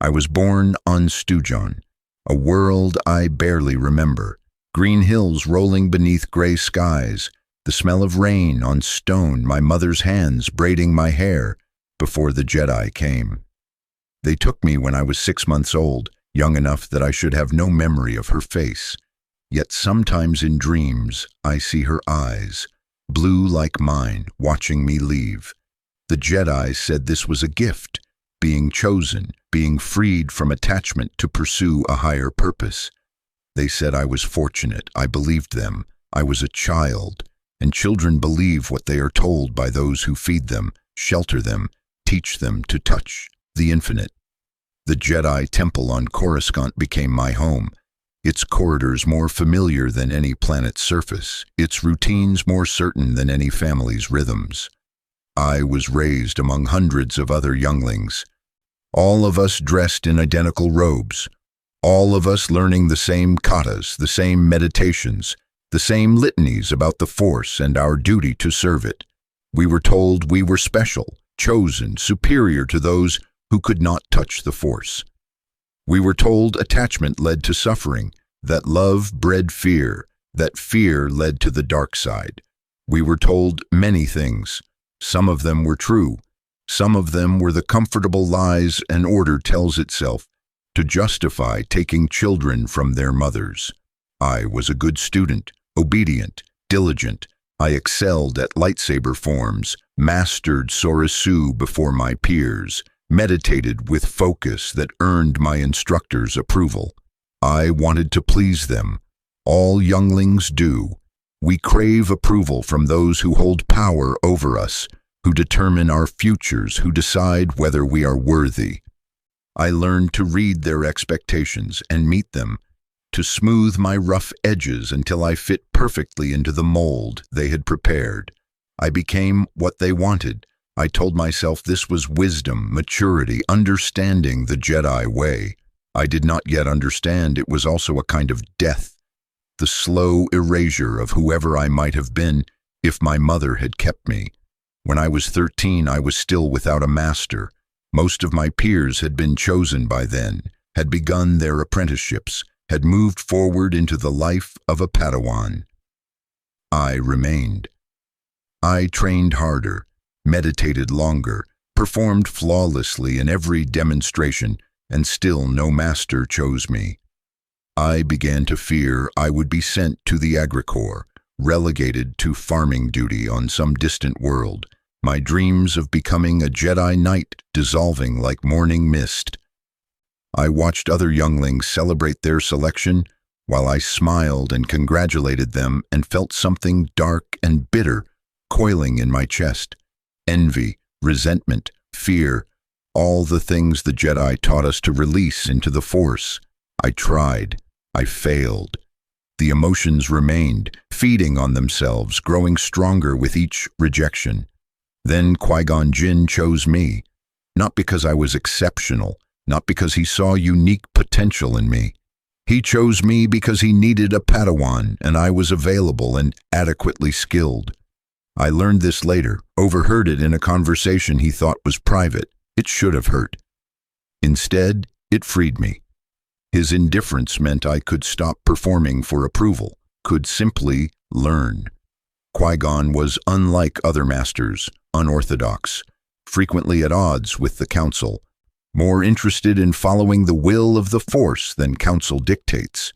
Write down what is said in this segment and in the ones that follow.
I was born on Stujon, a world I barely remember. Green hills rolling beneath gray skies, the smell of rain on stone, my mother's hands braiding my hair before the Jedi came. They took me when I was 6 months old, young enough that I should have no memory of her face. Yet sometimes in dreams I see her eyes, blue like mine, watching me leave. The Jedi said this was a gift, being chosen, being freed from attachment to pursue a higher purpose. They said I was fortunate. I believed them. I was a child, and children believe what they are told by those who feed them, shelter them, teach them to touch the infinite. The Jedi Temple on Coruscant became my home, its corridors more familiar than any planet's surface, its routines more certain than any family's rhythms. I was raised among hundreds of other younglings, all of us dressed in identical robes, all of us learning the same katas, the same meditations, the same litanies about the Force and our duty to serve it. We were told we were special, chosen, superior to those who could not touch the Force. We were told attachment led to suffering, that love bred fear, that fear led to the dark side. We were told many things. Some of them were true. Some of them were the comfortable lies an order tells itself to justify taking children from their mothers. I was a good student, obedient, diligent. I excelled at lightsaber forms, mastered Sorasu before my peers, meditated with focus that earned my instructors' approval. I wanted to please them. All younglings do. We crave approval from those who hold power over us, who determine our futures, who decide whether we are worthy. I learned to read their expectations and meet them, to smooth my rough edges until I fit perfectly into the mold they had prepared. I became what they wanted. I told myself this was wisdom, maturity, understanding the Jedi way. I did not yet understand it was also a kind of death, the slow erasure of whoever I might have been if my mother had kept me. When I was 13, I was still without a master. Most of my peers had been chosen by then, had begun their apprenticeships, had moved forward into the life of a Padawan. I remained. I trained harder, meditated longer, performed flawlessly in every demonstration, and still no master chose me. I began to fear I would be sent to the Agricorps, relegated to farming duty on some distant world, my dreams of becoming a Jedi Knight dissolving like morning mist. I watched other younglings celebrate their selection while I smiled and congratulated them and felt something dark and bitter coiling in my chest. Envy, resentment, fear, all the things the Jedi taught us to release into the Force. I tried. I failed. The emotions remained, feeding on themselves, growing stronger with each rejection. Then Qui-Gon Jinn chose me, not because I was exceptional, not because he saw unique potential in me. He chose me because he needed a Padawan, and I was available and adequately skilled. I learned this later, overheard it in a conversation he thought was private. It should have hurt. Instead, it freed me. His indifference meant I could stop performing for approval, could simply learn. Qui-Gon was unlike other masters, unorthodox, frequently at odds with the Council, more interested in following the will of the Force than Council dictates.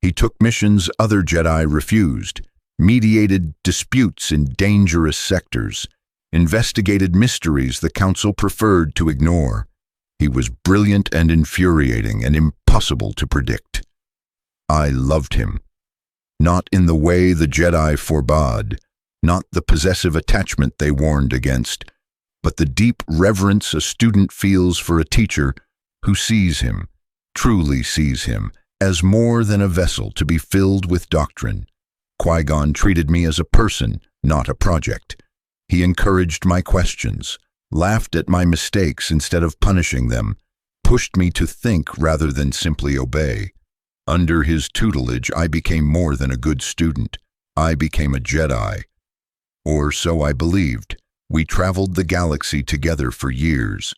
He took missions other Jedi refused, mediated disputes in dangerous sectors, investigated mysteries the Council preferred to ignore. He was brilliant and infuriating and impossible to predict. I loved him. Not in the way the Jedi forbade, not the possessive attachment they warned against, but the deep reverence a student feels for a teacher who sees him, truly sees him, as more than a vessel to be filled with doctrine. Qui-Gon treated me as a person, not a project. He encouraged my questions, laughed at my mistakes instead of punishing them, pushed me to think rather than simply obey. Under his tutelage, I became more than a good student. I became a Jedi. Or so I believed. We traveled the galaxy together for years.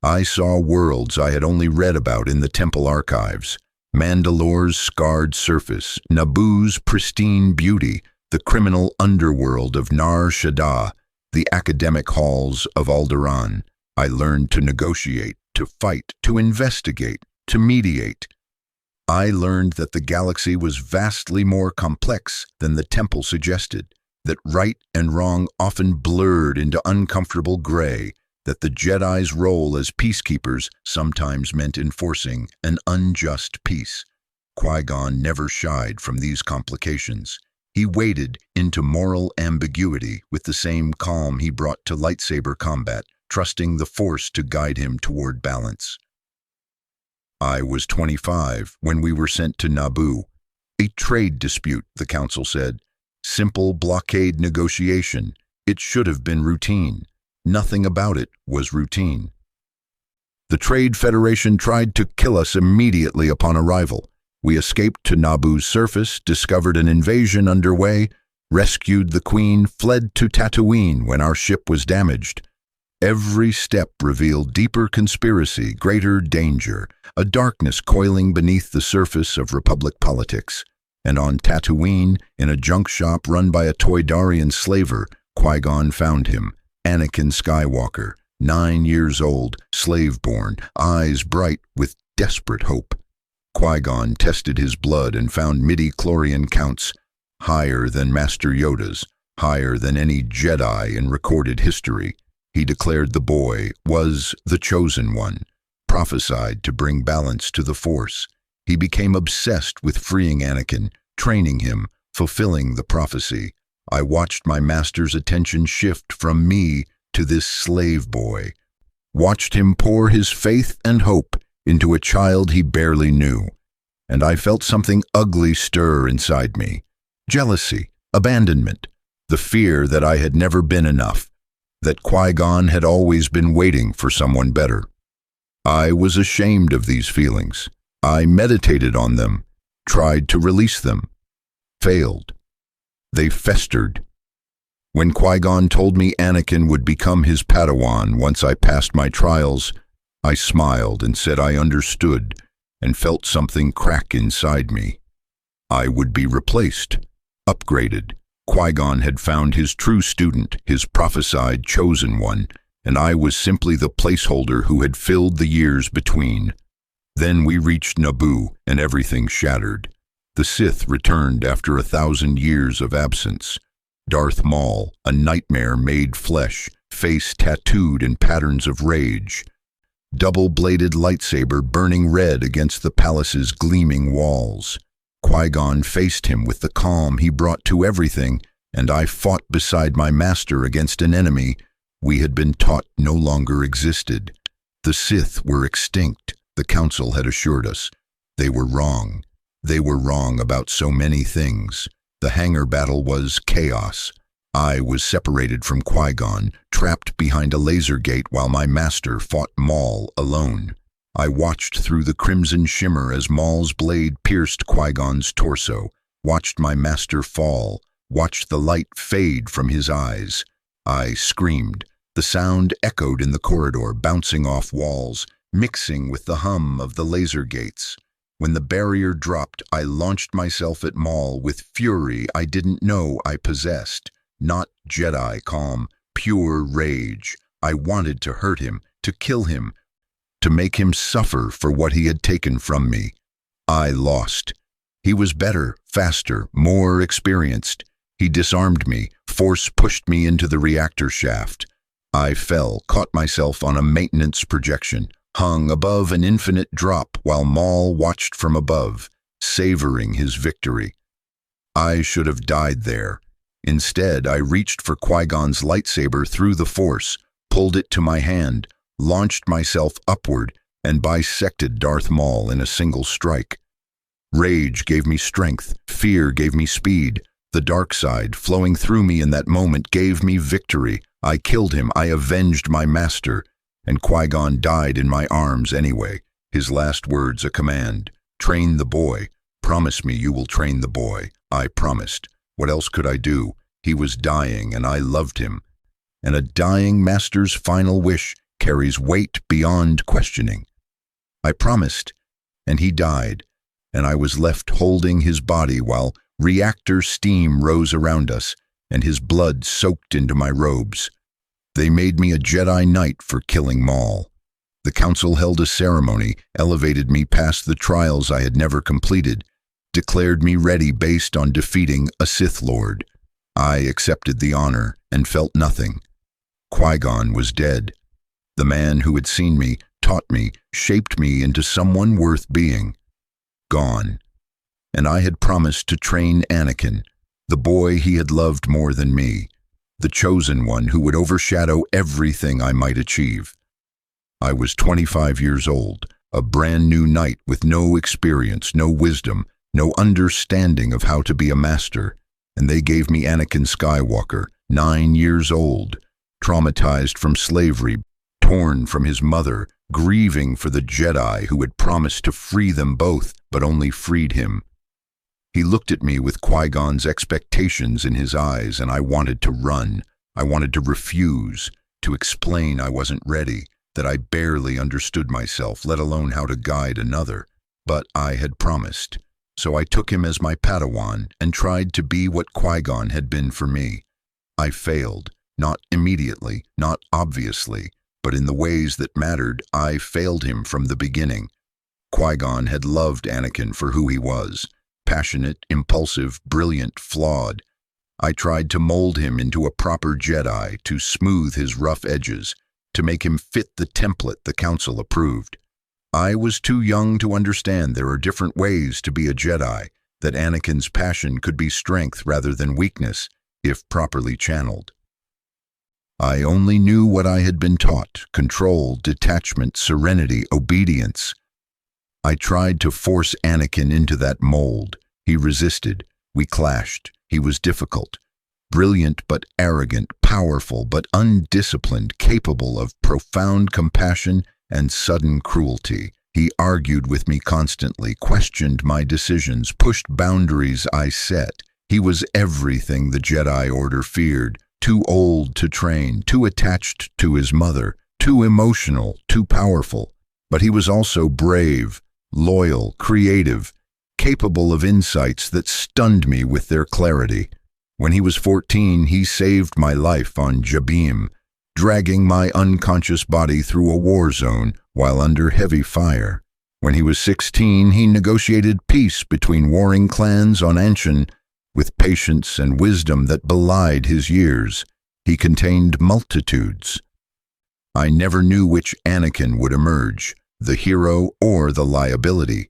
I saw worlds I had only read about in the temple archives. Mandalore's scarred surface, Naboo's pristine beauty, the criminal underworld of Nar Shaddaa, the academic halls of Alderaan. I learned to negotiate, to fight, to investigate, to mediate. I learned that the galaxy was vastly more complex than the temple suggested, that right and wrong often blurred into uncomfortable gray, that the Jedi's role as peacekeepers sometimes meant enforcing an unjust peace. Qui-Gon never shied from these complications. He waded into moral ambiguity with the same calm he brought to lightsaber combat, trusting the Force to guide him toward balance. I was 25 when we were sent to Naboo. A trade dispute, the Council said. Simple blockade negotiation. It should have been routine. Nothing about it was routine. The Trade Federation tried to kill us immediately upon arrival. We escaped to Naboo's surface, discovered an invasion underway, rescued the Queen, fled to Tatooine when our ship was damaged. Every step revealed deeper conspiracy, greater danger, a darkness coiling beneath the surface of Republic politics. And on Tatooine, in a junk shop run by a Toydarian slaver, Qui-Gon found him, Anakin Skywalker, 9 years old, slave-born, eyes bright with desperate hope. Qui-Gon tested his blood and found midi-chlorian counts higher than Master Yoda's, higher than any Jedi in recorded history. He declared the boy was the chosen one, prophesied to bring balance to the Force. He became obsessed with freeing Anakin, training him, fulfilling the prophecy. I watched my master's attention shift from me to this slave boy, watched him pour his faith and hope into a child he barely knew, and I felt something ugly stir inside me. Jealousy, abandonment, the fear that I had never been enough, that Qui-Gon had always been waiting for someone better. I was ashamed of these feelings. I meditated on them, tried to release them, failed. They festered. When Qui-Gon told me Anakin would become his Padawan once I passed my trials, I smiled and said I understood and felt something crack inside me. I would be replaced, upgraded. Qui-Gon had found his true student, his prophesied chosen one, and I was simply the placeholder who had filled the years between. Then we reached Naboo, and everything shattered. The Sith returned after 1,000 years of absence. Darth Maul, a nightmare made flesh, face tattooed in patterns of rage. Double-bladed lightsaber burning red against the palace's gleaming walls. Qui-Gon faced him with the calm he brought to everything, and I fought beside my master against an enemy we had been taught no longer existed. The Sith were extinct, the Council had assured us. They were wrong. They were wrong about so many things. The hangar battle was chaos. I was separated from Qui-Gon, trapped behind a laser gate while my master fought Maul alone. I watched through the crimson shimmer as Maul's blade pierced Qui-Gon's torso, watched my master fall, watched the light fade from his eyes. I screamed. The sound echoed in the corridor, bouncing off walls, mixing with the hum of the laser gates. When the barrier dropped, I launched myself at Maul with fury I didn't know I possessed. Not Jedi calm, pure rage. I wanted to hurt him, to kill him, to make him suffer for what he had taken from me. I lost. He was better, faster, more experienced. He disarmed me. Force pushed me into the reactor shaft. I fell, caught myself on a maintenance projection, hung above an infinite drop while Maul watched from above, savoring his victory. I should have died there. Instead, I reached for Qui-Gon's lightsaber through the Force, pulled it to my hand, launched myself upward, and bisected Darth Maul in a single strike. Rage gave me strength, fear gave me speed. The dark side, flowing through me in that moment, gave me victory. I killed him, I avenged my master, and Qui-Gon died in my arms anyway. His last words a command. Train the boy. Promise me you will train the boy. I promised. What else could I do? He was dying, and I loved him. And a dying master's final wish carries weight beyond questioning. I promised, and he died, and I was left holding his body while reactor steam rose around us, and his blood soaked into my robes. They made me a Jedi Knight for killing Maul. The council held a ceremony, elevated me past the trials I had never completed, declared me ready based on defeating a Sith Lord. I accepted the honor and felt nothing. Qui-Gon was dead. The man who had seen me, taught me, shaped me into someone worth being. Gone. And I had promised to train Anakin, the boy he had loved more than me, the chosen one who would overshadow everything I might achieve. I was 25 years old, a brand new knight with no experience, no wisdom, no understanding of how to be a master, and they gave me Anakin Skywalker, 9 years old, traumatized from slavery, torn from his mother, grieving for the Jedi who had promised to free them both, but only freed him. He looked at me with Qui-Gon's expectations in his eyes, and I wanted to run. I wanted to refuse, to explain I wasn't ready, that I barely understood myself, let alone how to guide another. But I had promised. So I took him as my Padawan and tried to be what Qui-Gon had been for me. I failed, not immediately, not obviously, but in the ways that mattered. I failed him from the beginning. Qui-Gon had loved Anakin for who he was, passionate, impulsive, brilliant, flawed. I tried to mold him into a proper Jedi, to smooth his rough edges, to make him fit the template the Council approved. I was too young to understand there are different ways to be a Jedi, that Anakin's passion could be strength rather than weakness, if properly channeled. I only knew what I had been taught: control, detachment, serenity, obedience. I tried to force Anakin into that mold. He resisted. We clashed. He was difficult. Brilliant but arrogant, powerful but undisciplined, capable of profound compassion and sudden cruelty. He argued with me constantly, questioned my decisions, pushed boundaries I set. He was everything the Jedi Order feared: too old to train, too attached to his mother, too emotional, too powerful. But he was also brave, loyal, creative, capable of insights that stunned me with their clarity. When he was 14, he saved my life on Jabim, dragging my unconscious body through a war zone while under heavy fire. When he was 16, he negotiated peace between warring clans on Anshan with patience and wisdom that belied his years. He contained multitudes. I never knew which Anakin would emerge, the hero or the liability.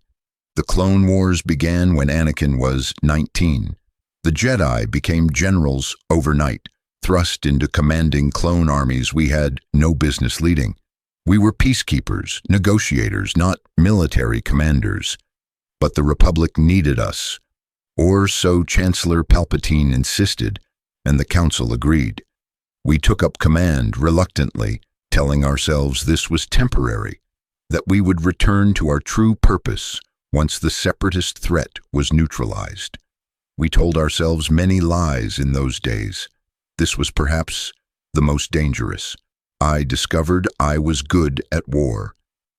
The Clone Wars began when Anakin was 19. The Jedi became generals overnight, thrust into commanding clone armies we had no business leading. We were peacekeepers, negotiators, not military commanders. But the Republic needed us, or so Chancellor Palpatine insisted, and the Council agreed. We took up command reluctantly, telling ourselves this was temporary, that we would return to our true purpose once the separatist threat was neutralized. We told ourselves many lies in those days. This was perhaps the most dangerous. I discovered I was good at war,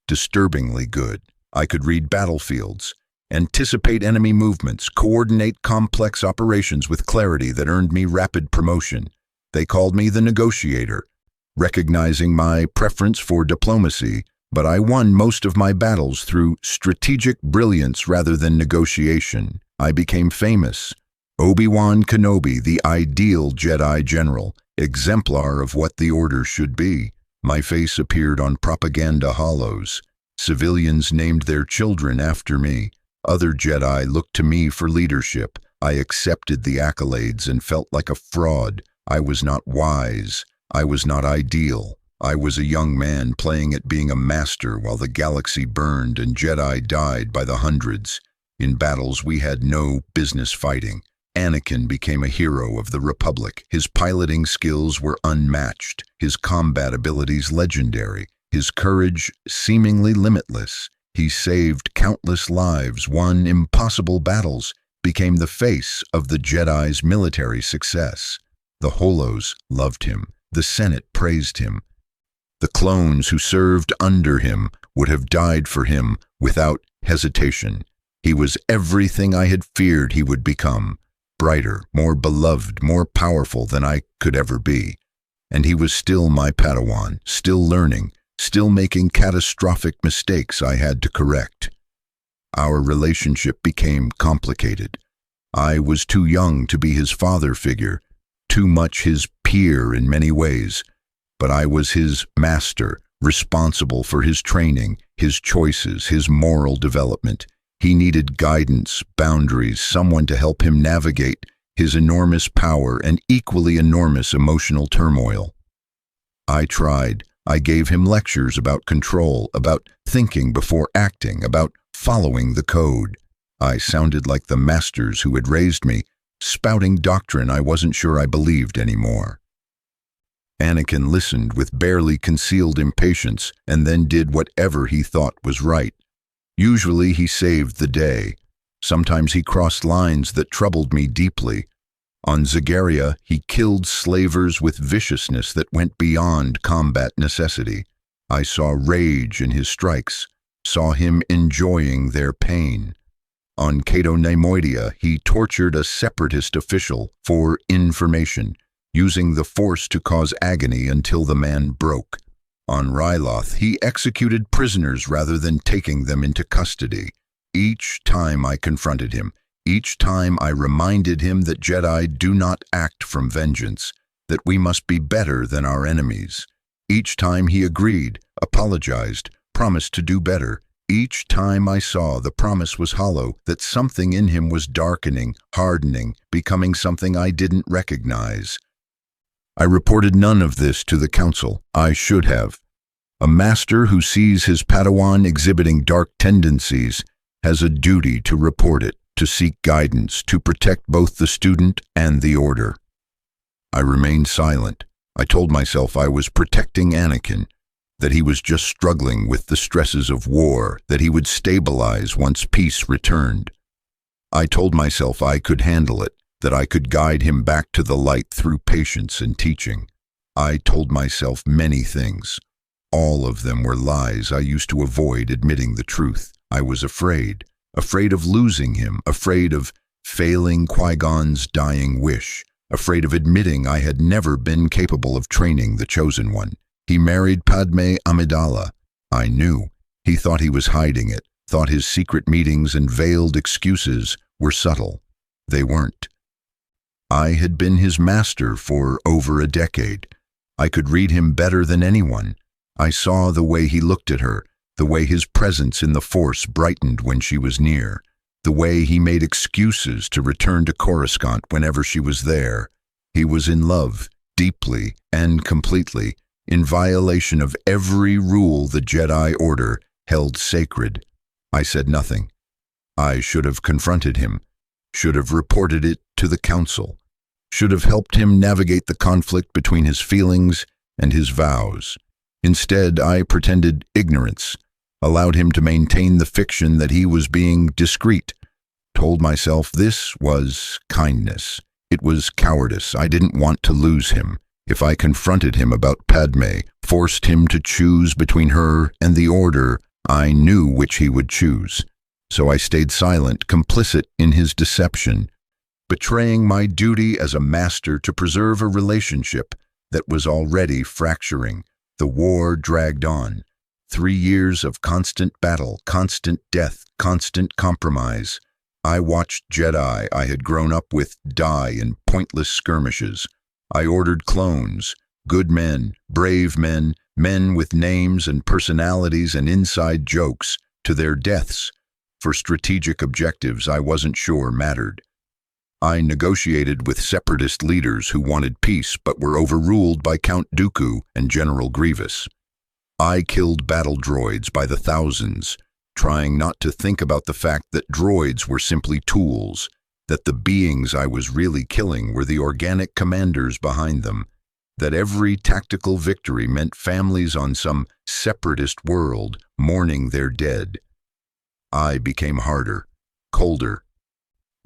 disturbingly good. I could read battlefields, anticipate enemy movements, coordinate complex operations with clarity that earned me rapid promotion. They called me the negotiator, recognizing my preference for diplomacy, but I won most of my battles through strategic brilliance rather than negotiation. I became famous. Obi-Wan Kenobi, the ideal Jedi general, exemplar of what the Order should be. My face appeared on propaganda hollows. Civilians named their children after me. Other Jedi looked to me for leadership. I accepted the accolades and felt like a fraud. I was not wise. I was not ideal. I was a young man playing at being a master while the galaxy burned and Jedi died by the hundreds. In battles we had no business fighting. Anakin became a hero of the Republic. His piloting skills were unmatched, his combat abilities legendary, his courage seemingly limitless. He saved countless lives, won impossible battles, became the face of the Jedi's military success. The Holos loved him. The Senate praised him. The clones who served under him would have died for him without hesitation. He was everything I had feared he would become, brighter, more beloved, more powerful than I could ever be. And he was still my Padawan, still learning, still making catastrophic mistakes I had to correct. Our relationship became complicated. I was too young to be his father figure, too much his peer in many ways, but I was his master, responsible for his training, his choices, his moral development. He needed guidance, boundaries, someone to help him navigate his enormous power and equally enormous emotional turmoil. I tried. I gave him lectures about control, about thinking before acting, about following the code. I sounded like the masters who had raised me, spouting doctrine I wasn't sure I believed anymore. Anakin listened with barely concealed impatience and then did whatever he thought was right. Usually he saved the day. Sometimes he crossed lines that troubled me deeply. On Zagaria, he killed slavers with viciousness that went beyond combat necessity. I saw rage in his strikes, saw him enjoying their pain. On Cato Neimoidia, he tortured a separatist official for information, using the Force to cause agony until the man broke. On Ryloth, he executed prisoners rather than taking them into custody. Each time I confronted him, each time I reminded him that Jedi do not act from vengeance, that we must be better than our enemies. Each time he agreed, apologized, promised to do better. Each time I saw the promise was hollow, that something in him was darkening, hardening, becoming something I didn't recognize. I reported none of this to the council. I should have. A master who sees his Padawan exhibiting dark tendencies has a duty to report it, to seek guidance, to protect both the student and the order. I remained silent. I told myself I was protecting Anakin, that he was just struggling with the stresses of war, that he would stabilize once peace returned. I told myself I could handle it, that I could guide him back to the light through patience and teaching. I told myself many things. All of them were lies I used to avoid admitting the truth. I was afraid of losing him, afraid of failing Qui-Gon's dying wish, afraid of admitting I had never been capable of training the Chosen One. He married Padme Amidala. I knew. He thought he was hiding it, thought his secret meetings and veiled excuses were subtle. They weren't. I had been his master for over a decade. I could read him better than anyone. I saw the way he looked at her, the way his presence in the Force brightened when she was near, the way he made excuses to return to Coruscant whenever she was there. He was in love, deeply and completely, in violation of every rule the Jedi Order held sacred. I said nothing. I should have confronted him, should have reported it to the council, should have helped him navigate the conflict between his feelings and his vows. Instead, I pretended ignorance, allowed him to maintain the fiction that he was being discreet, told myself this was kindness. It was cowardice. I didn't want to lose him. If I confronted him about Padme, forced him to choose between her and the Order, I knew which he would choose. So I stayed silent, complicit in his deception, betraying my duty as a master to preserve a relationship that was already fracturing. The war dragged on. 3 years of constant battle, constant death, constant compromise. I watched Jedi I had grown up with die in pointless skirmishes. I ordered clones, good men, brave men, men with names and personalities and inside jokes, to their deaths, for strategic objectives I wasn't sure mattered. I negotiated with separatist leaders who wanted peace but were overruled by Count Dooku and General Grievous. I killed battle droids by the thousands, trying not to think about the fact that droids were simply tools, that the beings I was really killing were the organic commanders behind them, that every tactical victory meant families on some separatist world mourning their dead. I became harder, colder.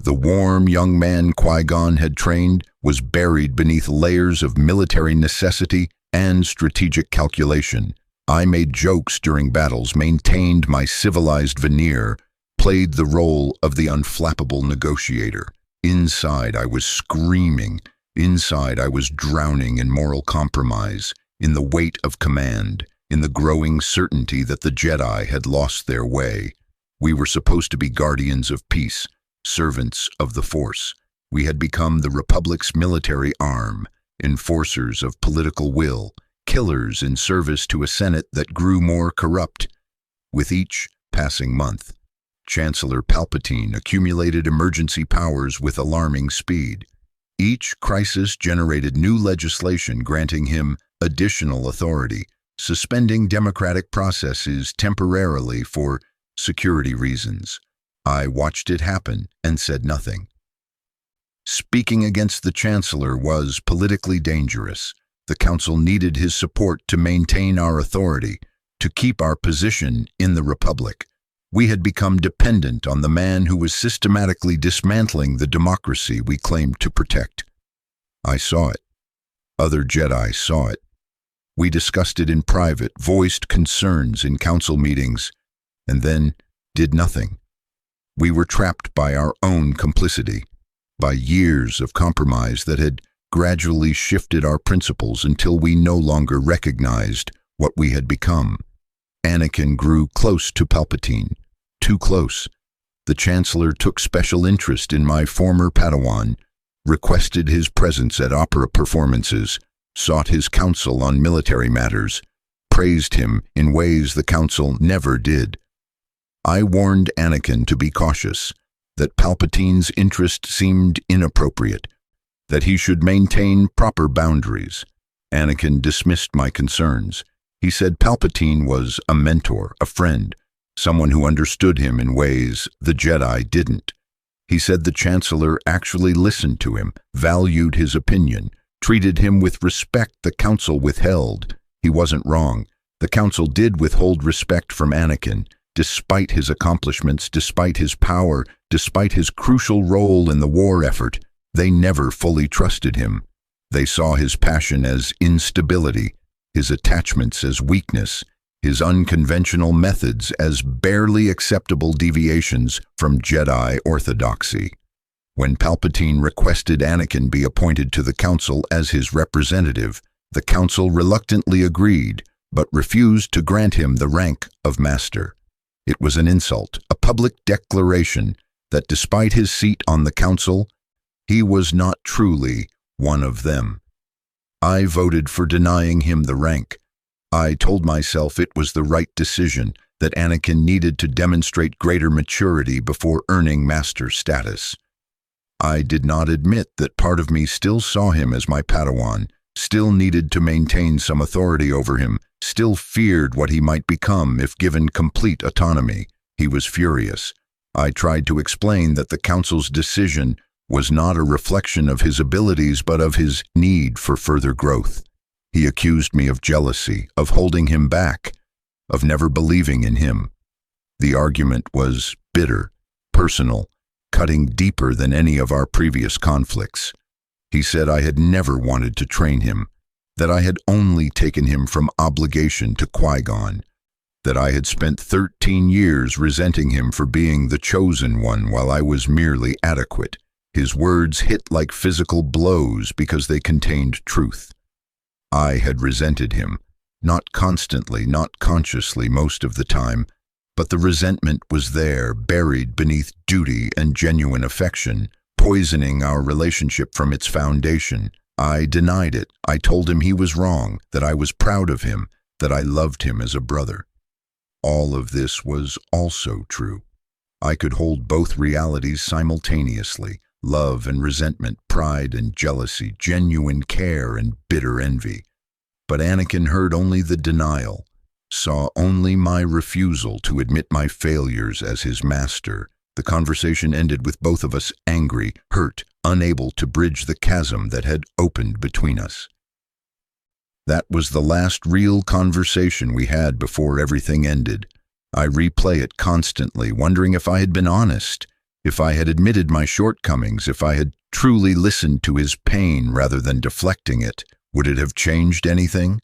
The warm young man Qui-Gon had trained was buried beneath layers of military necessity and strategic calculation. I made jokes during battles, maintained my civilized veneer, played the role of the unflappable negotiator. Inside, I was screaming. Inside, I was drowning in moral compromise, in the weight of command, in the growing certainty that the Jedi had lost their way. We were supposed to be guardians of peace, servants of the Force. We had become the Republic's military arm, enforcers of political will, killers in service to a Senate that grew more corrupt. With each passing month, Chancellor Palpatine accumulated emergency powers with alarming speed. Each crisis generated new legislation granting him additional authority, suspending democratic processes temporarily for security reasons. I watched it happen and said nothing. Speaking against the Chancellor was politically dangerous. The Council needed his support to maintain our authority, to keep our position in the Republic. We had become dependent on the man who was systematically dismantling the democracy we claimed to protect. I saw it. Other Jedi saw it. We discussed it in private, voiced concerns in council meetings, and then did nothing. We were trapped by our own complicity, by years of compromise that had gradually shifted our principles until we no longer recognized what we had become. Anakin grew close to Palpatine, too close. The Chancellor took special interest in my former Padawan, requested his presence at opera performances, sought his counsel on military matters, praised him in ways the Council never did. I warned Anakin to be cautious, that Palpatine's interest seemed inappropriate, that he should maintain proper boundaries. Anakin dismissed my concerns. He said Palpatine was a mentor, a friend, someone who understood him in ways the Jedi didn't. He said the Chancellor actually listened to him, valued his opinion, treated him with respect the Council withheld. He wasn't wrong. The Council did withhold respect from Anakin, despite his accomplishments, despite his power, despite his crucial role in the war effort. They never fully trusted him. They saw his passion as instability, his attachments as weakness, his unconventional methods as barely acceptable deviations from Jedi orthodoxy. When Palpatine requested Anakin be appointed to the Council as his representative, the Council reluctantly agreed, but refused to grant him the rank of Master. It was an insult, a public declaration that despite his seat on the Council, he was not truly one of them. I voted for denying him the rank. I told myself it was the right decision, that Anakin needed to demonstrate greater maturity before earning Master status. I did not admit that part of me still saw him as my Padawan, still needed to maintain some authority over him, still feared what he might become if given complete autonomy. He was furious. I tried to explain that the Council's decision was not a reflection of his abilities but of his need for further growth. He accused me of jealousy, of holding him back, of never believing in him. The argument was bitter, personal, cutting deeper than any of our previous conflicts. He said I had never wanted to train him, that I had only taken him from obligation to Qui-Gon, that I had spent 13 years resenting him for being the chosen one while I was merely adequate. His words hit like physical blows because they contained truth. I had resented him, not constantly, not consciously most of the time, but the resentment was there, buried beneath duty and genuine affection, poisoning our relationship from its foundation. I denied it. I told him he was wrong, that I was proud of him, that I loved him as a brother. All of this was also true. I could hold both realities simultaneously, love and resentment, pride and jealousy, genuine care and bitter envy. But Anakin heard only the denial, saw only my refusal to admit my failures as his master. The conversation ended with both of us angry, hurt, unable to bridge the chasm that had opened between us. That was the last real conversation we had before everything ended. I replay it constantly, wondering if I had been honest, if I had admitted my shortcomings, if I had truly listened to his pain rather than deflecting it. Would it have changed anything?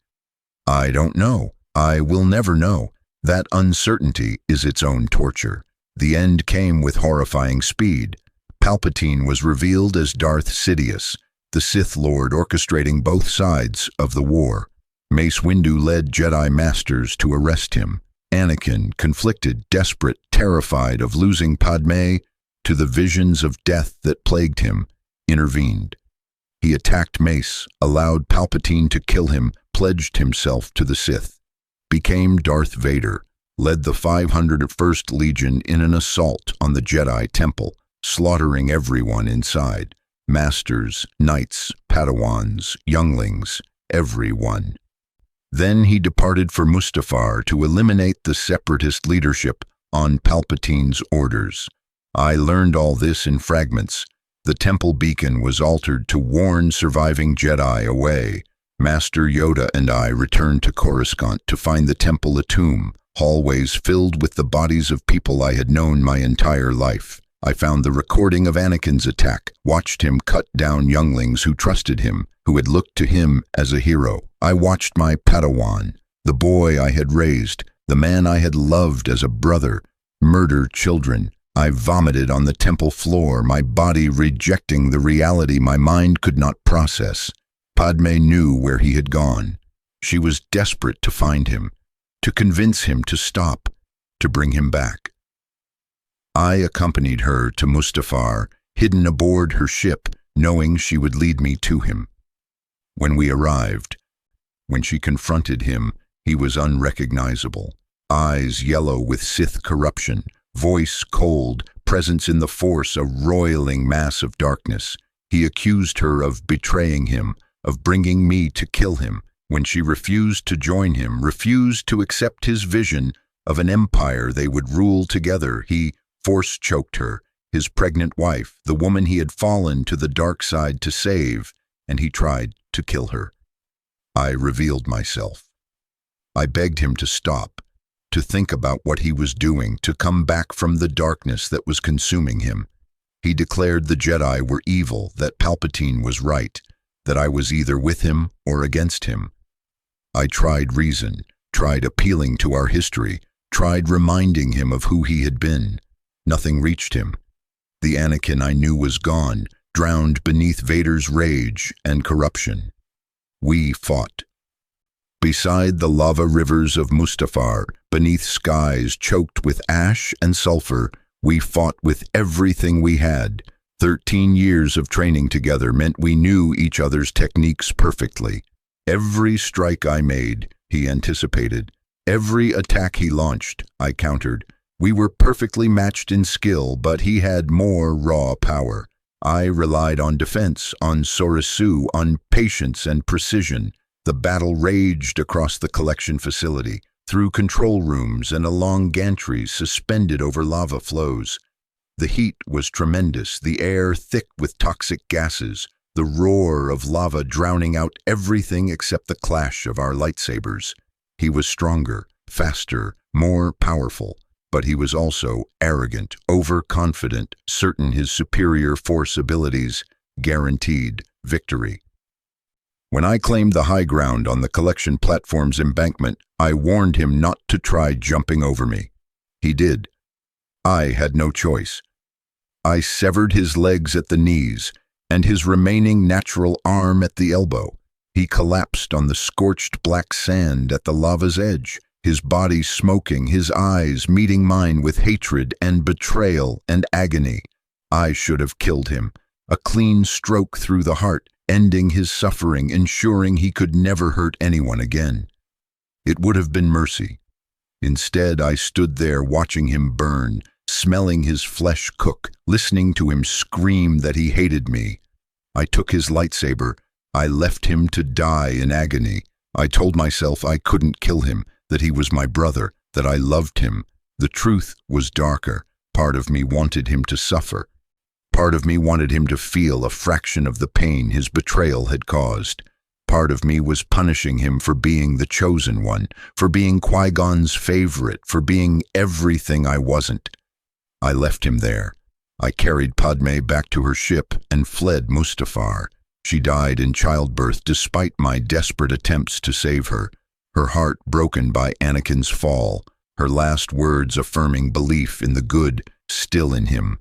I don't know. I will never know. That uncertainty is its own torture. The end came with horrifying speed. Palpatine was revealed as Darth Sidious, the Sith Lord orchestrating both sides of the war. Mace Windu led Jedi Masters to arrest him. Anakin, conflicted, desperate, terrified of losing Padme to the visions of death that plagued him, intervened. He attacked Mace, allowed Palpatine to kill him, pledged himself to the Sith, became Darth Vader, led the 501st Legion in an assault on the Jedi Temple, slaughtering everyone inside. Masters, knights, Padawans, younglings, everyone. Then he departed for Mustafar to eliminate the separatist leadership on Palpatine's orders. I learned all this in fragments. The temple beacon was altered to warn surviving Jedi away. Master Yoda and I returned to Coruscant to find the temple a tomb, hallways filled with the bodies of people I had known my entire life. I found the recording of Anakin's attack, watched him cut down younglings who trusted him, who had looked to him as a hero. I watched my Padawan, the boy I had raised, the man I had loved as a brother, murder children. I vomited on the temple floor, my body rejecting the reality my mind could not process. Padme knew where he had gone. She was desperate to find him, to convince him to stop, to bring him back. I accompanied her to Mustafar, hidden aboard her ship, knowing she would lead me to him. When we arrived, when she confronted him, he was unrecognizable. Eyes yellow with Sith corruption, voice cold, presence in the Force a roiling mass of darkness. He accused her of betraying him, of bringing me to kill him. When she refused to join him, refused to accept his vision of an empire they would rule together, he force-choked her, his pregnant wife, the woman he had fallen to the dark side to save, and he tried to kill her. I revealed myself. I begged him to stop, to think about what he was doing, to come back from the darkness that was consuming him. He declared the Jedi were evil, that Palpatine was right, that I was either with him or against him. I tried reason, tried appealing to our history, tried reminding him of who he had been. Nothing reached him. The Anakin I knew was gone, drowned beneath Vader's rage and corruption. We fought. Beside the lava rivers of Mustafar, beneath skies choked with ash and sulfur, we fought with everything we had. 13 years of training together meant we knew each other's techniques perfectly. Every strike I made, he anticipated. Every attack he launched, I countered. We were perfectly matched in skill, but he had more raw power. I relied on defense, on Sorisu, on patience and precision. The battle raged across the collection facility, through control rooms and along gantries suspended over lava flows. The heat was tremendous, the air thick with toxic gases, the roar of lava drowning out everything except the clash of our lightsabers. He was stronger, faster, more powerful, but he was also arrogant, overconfident, certain his superior Force abilities guaranteed victory. When I claimed the high ground on the collection platform's embankment, I warned him not to try jumping over me. He did. I had no choice. I severed his legs at the knees and his remaining natural arm at the elbow. He collapsed on the scorched black sand at the lava's edge, his body smoking, his eyes meeting mine with hatred and betrayal and agony. I should have killed him, a clean stroke through the heart, ending his suffering, ensuring he could never hurt anyone again. It would have been mercy. Instead, I stood there watching him burn, smelling his flesh cook, listening to him scream that he hated me. I took his lightsaber. I left him to die in agony. I told myself I couldn't kill him, that he was my brother, that I loved him. The truth was darker. Part of me wanted him to suffer. Part of me wanted him to feel a fraction of the pain his betrayal had caused. Part of me was punishing him for being the chosen one, for being Qui-Gon's favorite, for being everything I wasn't. I left him there. I carried Padme back to her ship and fled Mustafar. She died in childbirth despite my desperate attempts to save her, her heart broken by Anakin's fall, her last words affirming belief in the good still in him.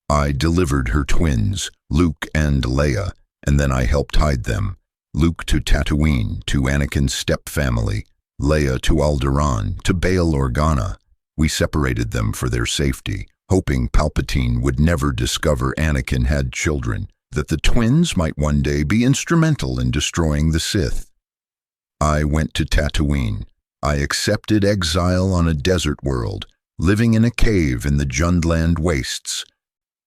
I delivered her twins, Luke and Leia, and then I helped hide them. Luke to Tatooine, to Anakin's step-family, Leia to Alderaan, to Bail Organa. We separated them for their safety, hoping Palpatine would never discover Anakin had children, that the twins might one day be instrumental in destroying the Sith. I went to Tatooine. I accepted exile on a desert world, living in a cave in the Jundland wastes.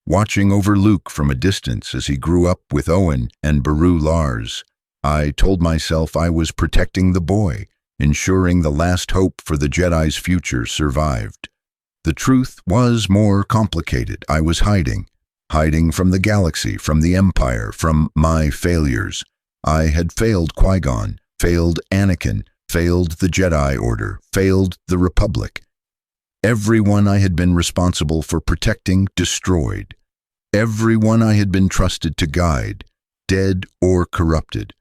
Watching over Luke from a distance as he grew up with Owen and Beru Lars, I told myself I was protecting the boy, ensuring the last hope for the Jedi's future survived. The truth was more complicated. I was hiding from the galaxy, from the Empire, from my failures. I had failed Qui-Gon, failed Anakin, failed the Jedi Order, failed the Republic. Everyone I had been responsible for protecting destroyed. Everyone I had been trusted to guide, dead or corrupted.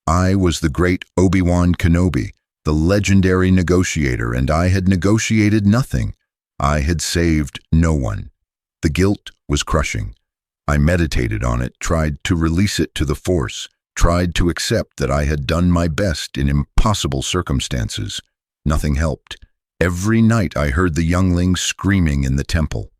I was the great Obi-Wan Kenobi, the legendary negotiator, and I had negotiated nothing. I had saved no one. The guilt was crushing. I meditated on it, tried to release it to the Force, tried to accept that I had done my best in impossible circumstances. Nothing helped. Every night I heard the younglings screaming in the temple.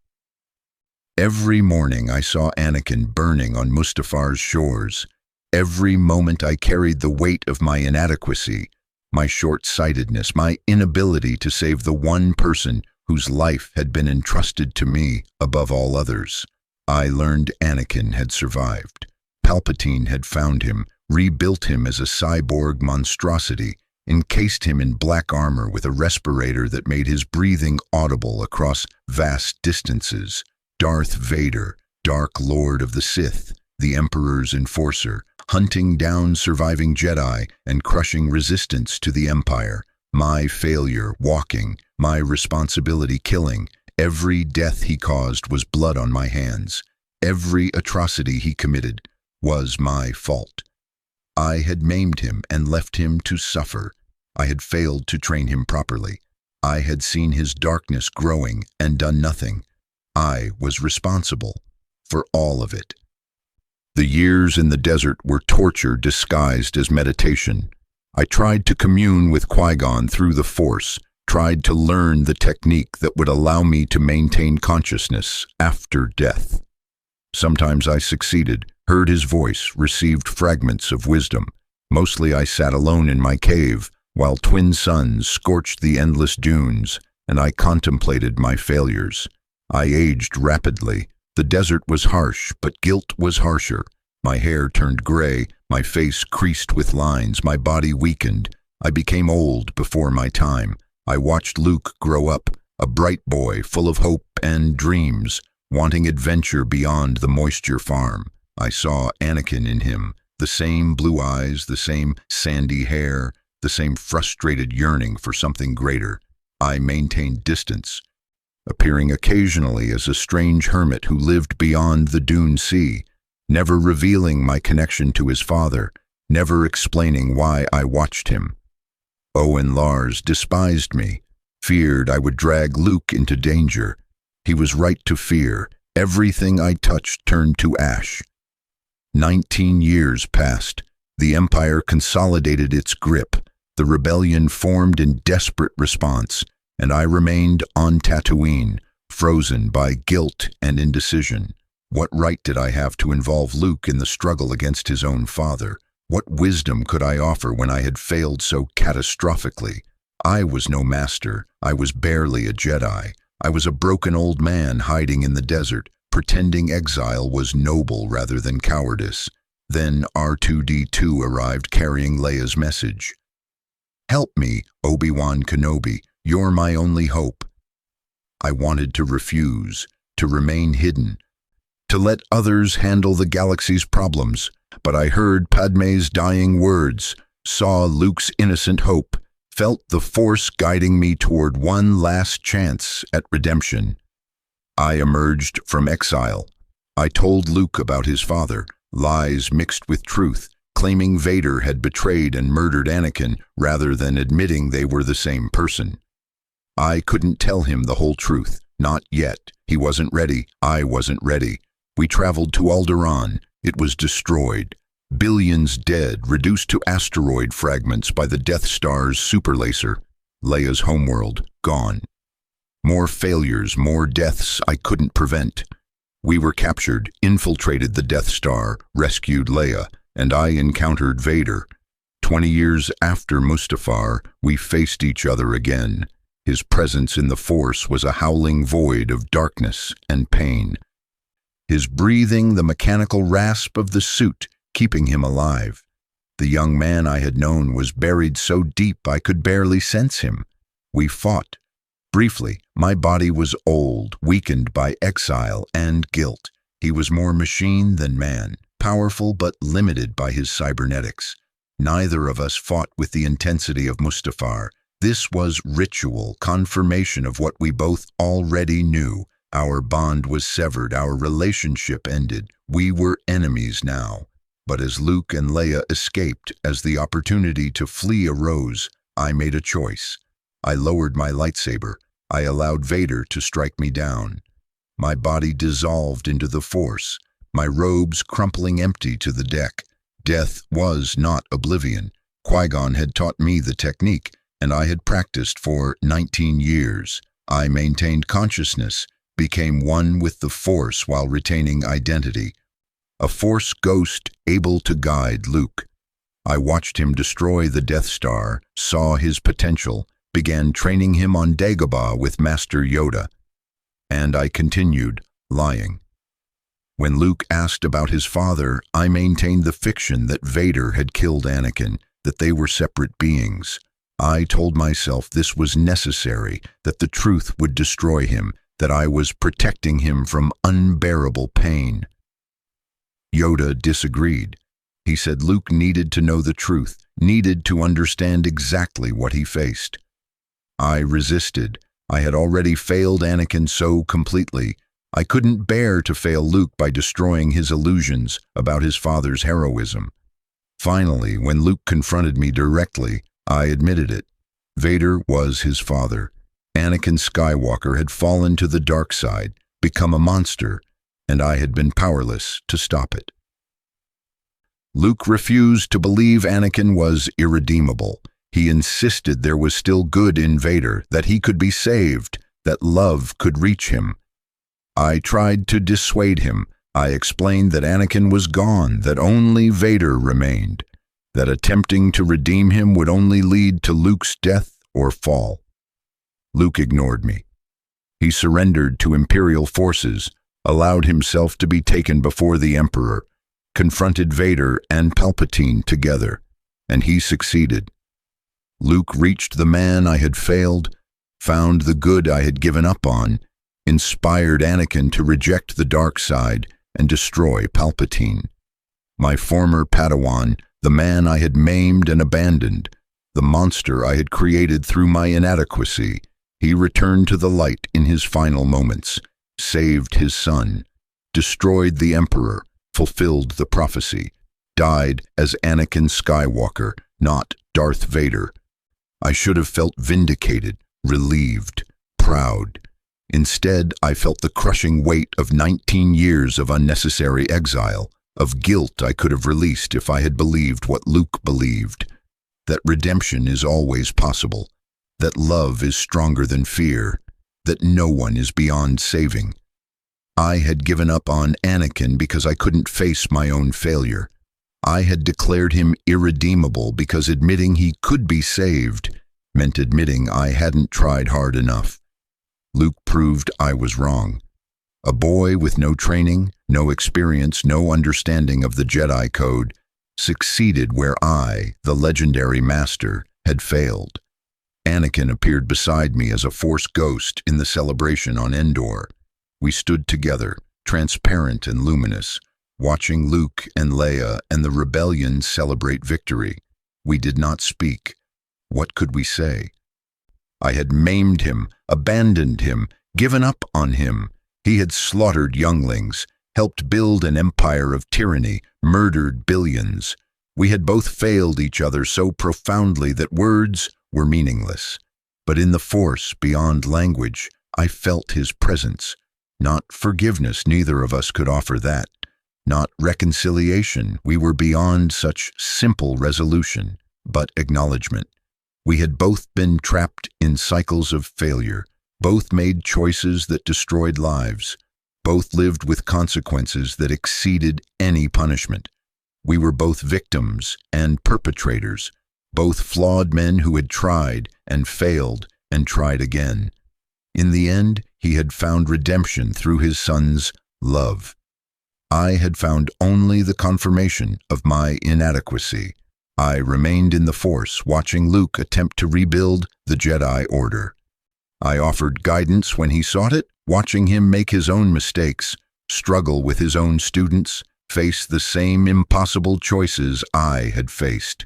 Every morning I saw Anakin burning on Mustafar's shores. Every moment I carried the weight of my inadequacy, my short-sightedness, my inability to save the one person whose life had been entrusted to me above all others. I learned Anakin had survived. Palpatine had found him, rebuilt him as a cyborg monstrosity, encased him in black armor with a respirator that made his breathing audible across vast distances. Darth Vader, Dark Lord of the Sith, the Emperor's enforcer, hunting down surviving Jedi and crushing resistance to the Empire. My failure walking, my responsibility killing. Every death he caused was blood on my hands. Every atrocity he committed was my fault. I had maimed him and left him to suffer. I had failed to train him properly. I had seen his darkness growing and done nothing. I was responsible for all of it. The years in the desert were torture disguised as meditation. I tried to commune with Qui-Gon through the Force, tried to learn the technique that would allow me to maintain consciousness after death. Sometimes I succeeded, heard his voice, received fragments of wisdom. Mostly I sat alone in my cave, while twin suns scorched the endless dunes, and I contemplated my failures. I aged rapidly. The desert was harsh, but guilt was harsher. My hair turned gray, my face creased with lines, my body weakened. I became old before my time. I watched Luke grow up, a bright boy full of hope and dreams, wanting adventure beyond the moisture farm. I saw Anakin in him, the same blue eyes, the same sandy hair, the same frustrated yearning for something greater. I maintained distance, appearing occasionally as a strange hermit who lived beyond the Dune Sea, never revealing my connection to his father, never explaining why I watched him. Owen Lars despised me, feared I would drag Luke into danger. He was right to fear. Everything I touched turned to ash. 19 years passed. The Empire consolidated its grip. The rebellion formed in desperate response, and I remained on Tatooine, frozen by guilt and indecision. What right did I have to involve Luke in the struggle against his own father? What wisdom could I offer when I had failed so catastrophically? I was no master. I was barely a Jedi. I was a broken old man hiding in the desert, pretending exile was noble rather than cowardice. Then R2-D2 arrived carrying Leia's message. "Help me, Obi-Wan Kenobi. You're my only hope." I wanted to refuse, to remain hidden, to let others handle the galaxy's problems, but I heard Padmé's dying words, saw Luke's innocent hope, felt the Force guiding me toward one last chance at redemption. I emerged from exile. I told Luke about his father, lies mixed with truth, claiming Vader had betrayed and murdered Anakin rather than admitting they were the same person. I couldn't tell him the whole truth, not yet. He wasn't ready, I wasn't ready. We traveled to Alderaan. It was destroyed. Billions dead, reduced to asteroid fragments by the Death Star's superlaser. Leia's homeworld, gone. More failures, more deaths I couldn't prevent. We were captured, infiltrated the Death Star, rescued Leia, and I encountered Vader. 20 years after Mustafar, we faced each other again. His presence in the Force was a howling void of darkness and pain. His breathing, the mechanical rasp of the suit, keeping him alive. The young man I had known was buried so deep I could barely sense him. We fought. Briefly, my body was old, weakened by exile and guilt. He was more machine than man, powerful but limited by his cybernetics. Neither of us fought with the intensity of Mustafar. This was ritual, confirmation of what we both already knew. Our bond was severed, our relationship ended. We were enemies now. But as Luke and Leia escaped, as the opportunity to flee arose, I made a choice. I lowered my lightsaber. I allowed Vader to strike me down. My body dissolved into the Force, my robes crumpling empty to the deck. Death was not oblivion. Qui-Gon had taught me the technique, and I had practiced for 19 years. I maintained consciousness, became one with the Force while retaining identity. A Force ghost able to guide Luke. I watched him destroy the Death Star, saw his potential, began training him on Dagobah with Master Yoda. And I continued, lying. When Luke asked about his father, I maintained the fiction that Vader had killed Anakin, that they were separate beings. I told myself this was necessary, that the truth would destroy him, that I was protecting him from unbearable pain. Yoda disagreed. He said Luke needed to know the truth, needed to understand exactly what he faced. I resisted. I had already failed Anakin so completely. I couldn't bear to fail Luke by destroying his illusions about his father's heroism. Finally, when Luke confronted me directly, I admitted it. Vader was his father. Anakin Skywalker had fallen to the dark side, become a monster, and I had been powerless to stop it. Luke refused to believe Anakin was irredeemable. He insisted there was still good in Vader, that he could be saved, that love could reach him. I tried to dissuade him. I explained that Anakin was gone, that only Vader remained, that attempting to redeem him would only lead to Luke's death or fall. Luke ignored me. He surrendered to Imperial forces, allowed himself to be taken before the Emperor, confronted Vader and Palpatine together, and he succeeded. Luke reached the man I had failed, found the good I had given up on, inspired Anakin to reject the dark side and destroy Palpatine. My former Padawan, the man I had maimed and abandoned, the monster I had created through my inadequacy, he returned to the light in his final moments, saved his son, destroyed the Emperor, fulfilled the prophecy, died as Anakin Skywalker, not Darth Vader. I should have felt vindicated, relieved, proud. Instead, I felt the crushing weight of 19 years of unnecessary exile, of guilt I could have released if I had believed what Luke believed, that redemption is always possible, that love is stronger than fear, that no one is beyond saving. I had given up on Anakin because I couldn't face my own failure. I had declared him irredeemable because admitting he could be saved meant admitting I hadn't tried hard enough. Luke proved I was wrong. A boy with no training, no experience, no understanding of the Jedi Code, succeeded where I, the legendary master, had failed. Anakin appeared beside me as a Force ghost in the celebration on Endor. We stood together, transparent and luminous, watching Luke and Leia and the rebellion celebrate victory. We did not speak. What could we say? I had maimed him, abandoned him, given up on him. He had slaughtered younglings, helped build an empire of tyranny, murdered billions. We had both failed each other so profoundly that words were meaningless. But in the Force, beyond language, I felt his presence. Not forgiveness, neither of us could offer that. Not reconciliation, we were beyond such simple resolution, but acknowledgement. We had both been trapped in cycles of failure, both made choices that destroyed lives, both lived with consequences that exceeded any punishment. We were both victims and perpetrators, both flawed men who had tried and failed and tried again. In the end, he had found redemption through his son's love. I had found only the confirmation of my inadequacy. I remained in the Force, watching Luke attempt to rebuild the Jedi Order. I offered guidance when he sought it, watching him make his own mistakes, struggle with his own students, face the same impossible choices I had faced.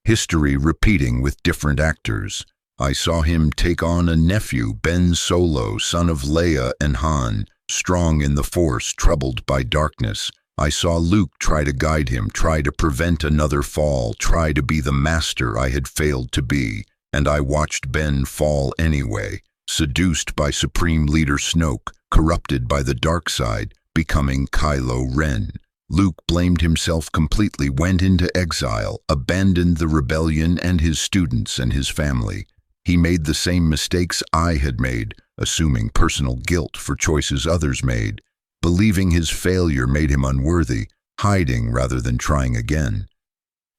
History repeating with different actors. I saw him take on a nephew, Ben Solo, son of Leia and Han, strong in the Force, troubled by darkness. I saw Luke try to guide him, try to prevent another fall, try to be the master I had failed to be, and I watched Ben fall anyway, seduced by Supreme Leader Snoke, corrupted by the dark side, becoming Kylo Ren. Luke blamed himself completely, went into exile, abandoned the rebellion and his students and his family. He made the same mistakes I had made, assuming personal guilt for choices others made, believing his failure made him unworthy, hiding rather than trying again.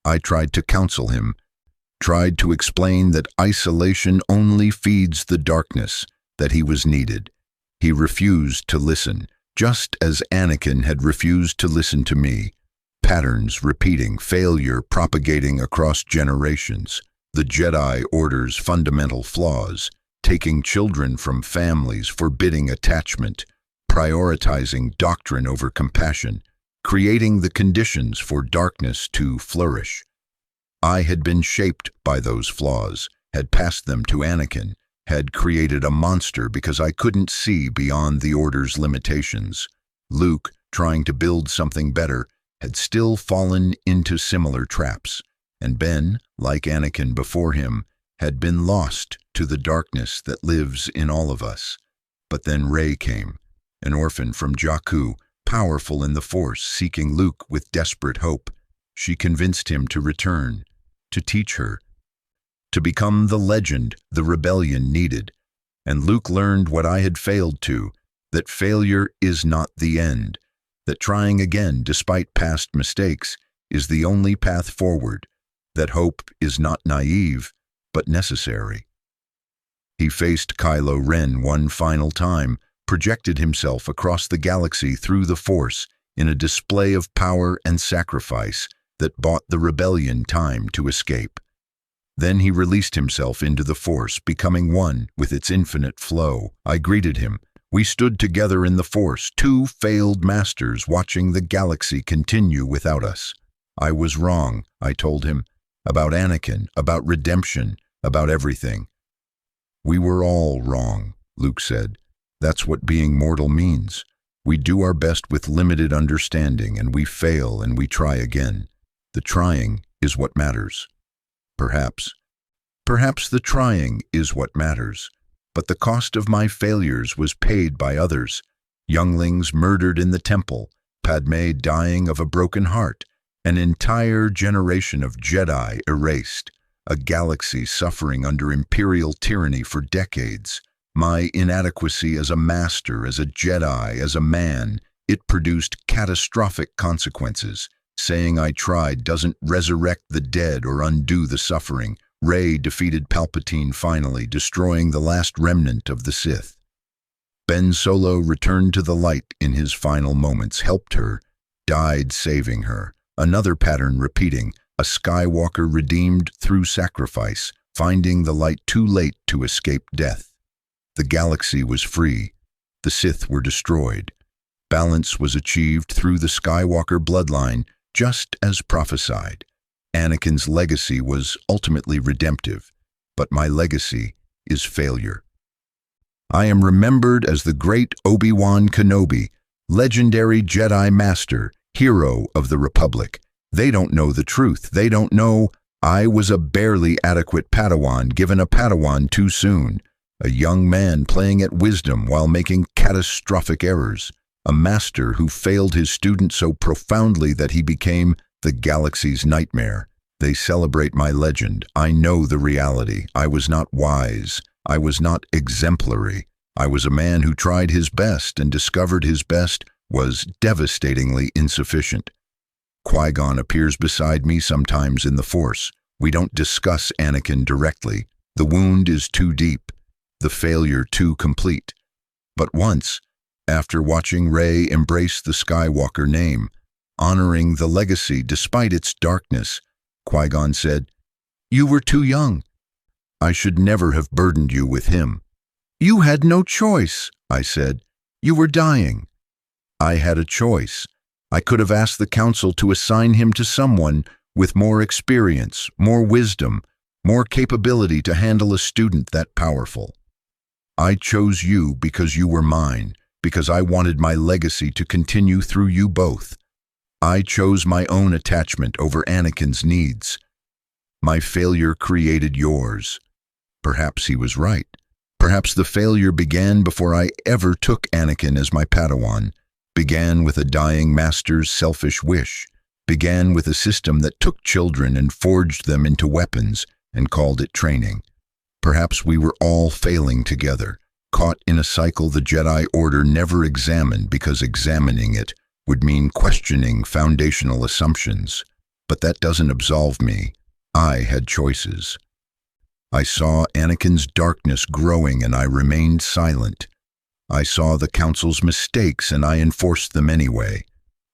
I tried to counsel him, tried to explain that isolation only feeds the darkness, that he was needed. He refused to listen, just as Anakin had refused to listen to me. Patterns repeating, failure propagating across generations. The Jedi Order's fundamental flaws, taking children from families, forbidding attachment, prioritizing doctrine over compassion, creating the conditions for darkness to flourish. I had been shaped by those flaws, had passed them to Anakin, had created a monster because I couldn't see beyond the Order's limitations. Luke, trying to build something better, had still fallen into similar traps, and Ben, like Anakin before him, had been lost to the darkness that lives in all of us. But then Rey came, an orphan from Jakku, powerful in the Force, seeking Luke with desperate hope. She convinced him to return, to teach her, to become the legend the rebellion needed. And Luke learned what I had failed to, that failure is not the end, that trying again despite past mistakes is the only path forward, that hope is not naive, but necessary. He faced Kylo Ren one final time, projected himself across the galaxy through the Force in a display of power and sacrifice that bought the rebellion time to escape. Then he released himself into the Force, becoming one with its infinite flow. I greeted him. We stood together in the Force, two failed masters watching the galaxy continue without us. I was wrong, I told him, about Anakin, about redemption, about everything. We were all wrong, Luke said. That's what being mortal means. We do our best with limited understanding, and we fail and we try again. The trying is what matters. Perhaps the trying is what matters. But the cost of my failures was paid by others. Younglings murdered in the temple, Padme dying of a broken heart, an entire generation of Jedi erased, a galaxy suffering under imperial tyranny for decades. My inadequacy as a master, as a Jedi, as a man, it produced catastrophic consequences. Saying I tried doesn't resurrect the dead or undo the suffering. Rey defeated Palpatine finally, destroying the last remnant of the Sith. Ben Solo returned to the light in his final moments, helped her, died saving her. Another pattern repeating, a Skywalker redeemed through sacrifice, finding the light too late to escape death. The galaxy was free. The Sith were destroyed. Balance was achieved through the Skywalker bloodline, just as prophesied. Anakin's legacy was ultimately redemptive, but my legacy is failure. I am remembered as the great Obi-Wan Kenobi, Legendary Jedi Master, hero of the Republic. They don't know the truth. They don't know I was a barely adequate Padawan given a Padawan too soon. A young man playing at wisdom while making catastrophic errors. A master who failed his student so profoundly that he became the galaxy's nightmare. They celebrate my legend. I know the reality. I was not wise. I was not exemplary. I was a man who tried his best and discovered his best was devastatingly insufficient. Qui-Gon appears beside me sometimes in the Force. We don't discuss Anakin directly. The wound is too deep, the failure too complete. But once, after watching Rey embrace the Skywalker name, honoring the legacy despite its darkness, Qui-Gon said, "You were too young. I should never have burdened you with him." "You had no choice," I said. "You were dying." "I had a choice. I could have asked the Council to assign him to someone with more experience, more wisdom, more capability to handle a student that powerful. I chose you because you were mine, because I wanted my legacy to continue through you both. I chose my own attachment over Anakin's needs. My failure created yours." Perhaps he was right. Perhaps the failure began before I ever took Anakin as my Padawan, began with a dying master's selfish wish, began with a system that took children and forged them into weapons and called it training. Perhaps we were all failing together, caught in a cycle the Jedi Order never examined because examining it would mean questioning foundational assumptions. But that doesn't absolve me. I had choices. I saw Anakin's darkness growing and I remained silent. I saw the Council's mistakes and I enforced them anyway.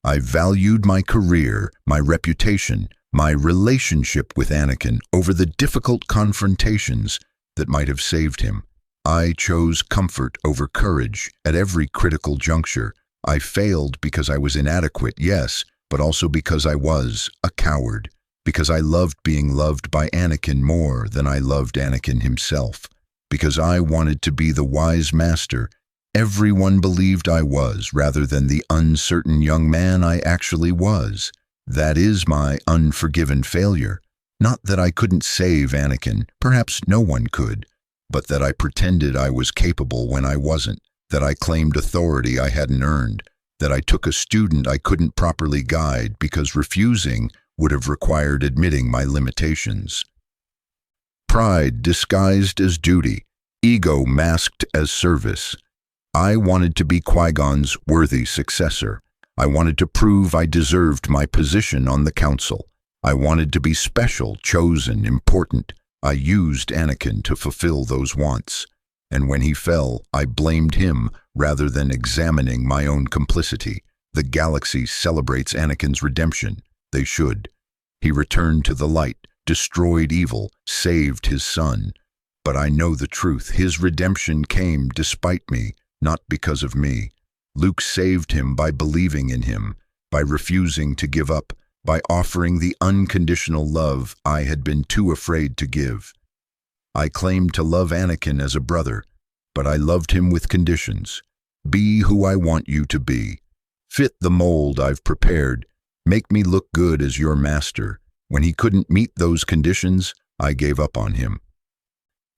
I valued my career, my reputation, my relationship with Anakin over the difficult confrontations that might have saved him. I chose comfort over courage at every critical juncture. I failed because I was inadequate, yes, but also because I was a coward, because I loved being loved by Anakin more than I loved Anakin himself, because I wanted to be the wise master everyone believed I was rather than the uncertain young man I actually was. That is my unforgiven failure. Not that I couldn't save Anakin, perhaps no one could, but that I pretended I was capable when I wasn't, that I claimed authority I hadn't earned, that I took a student I couldn't properly guide because refusing would have required admitting my limitations. Pride disguised as duty, ego masked as service. I wanted to be Qui-Gon's worthy successor. I wanted to prove I deserved my position on the Council. I wanted to be special, chosen, important. I used Anakin to fulfill those wants. And when he fell, I blamed him rather than examining my own complicity. The galaxy celebrates Anakin's redemption. They should. He returned to the light, destroyed evil, saved his son. But I know the truth. His redemption came despite me, not because of me. Luke saved him by believing in him, by refusing to give up, by offering the unconditional love I had been too afraid to give. I claimed to love Anakin as a brother, but I loved him with conditions. Be who I want you to be. Fit the mold I've prepared. Make me look good as your master. When he couldn't meet those conditions, I gave up on him.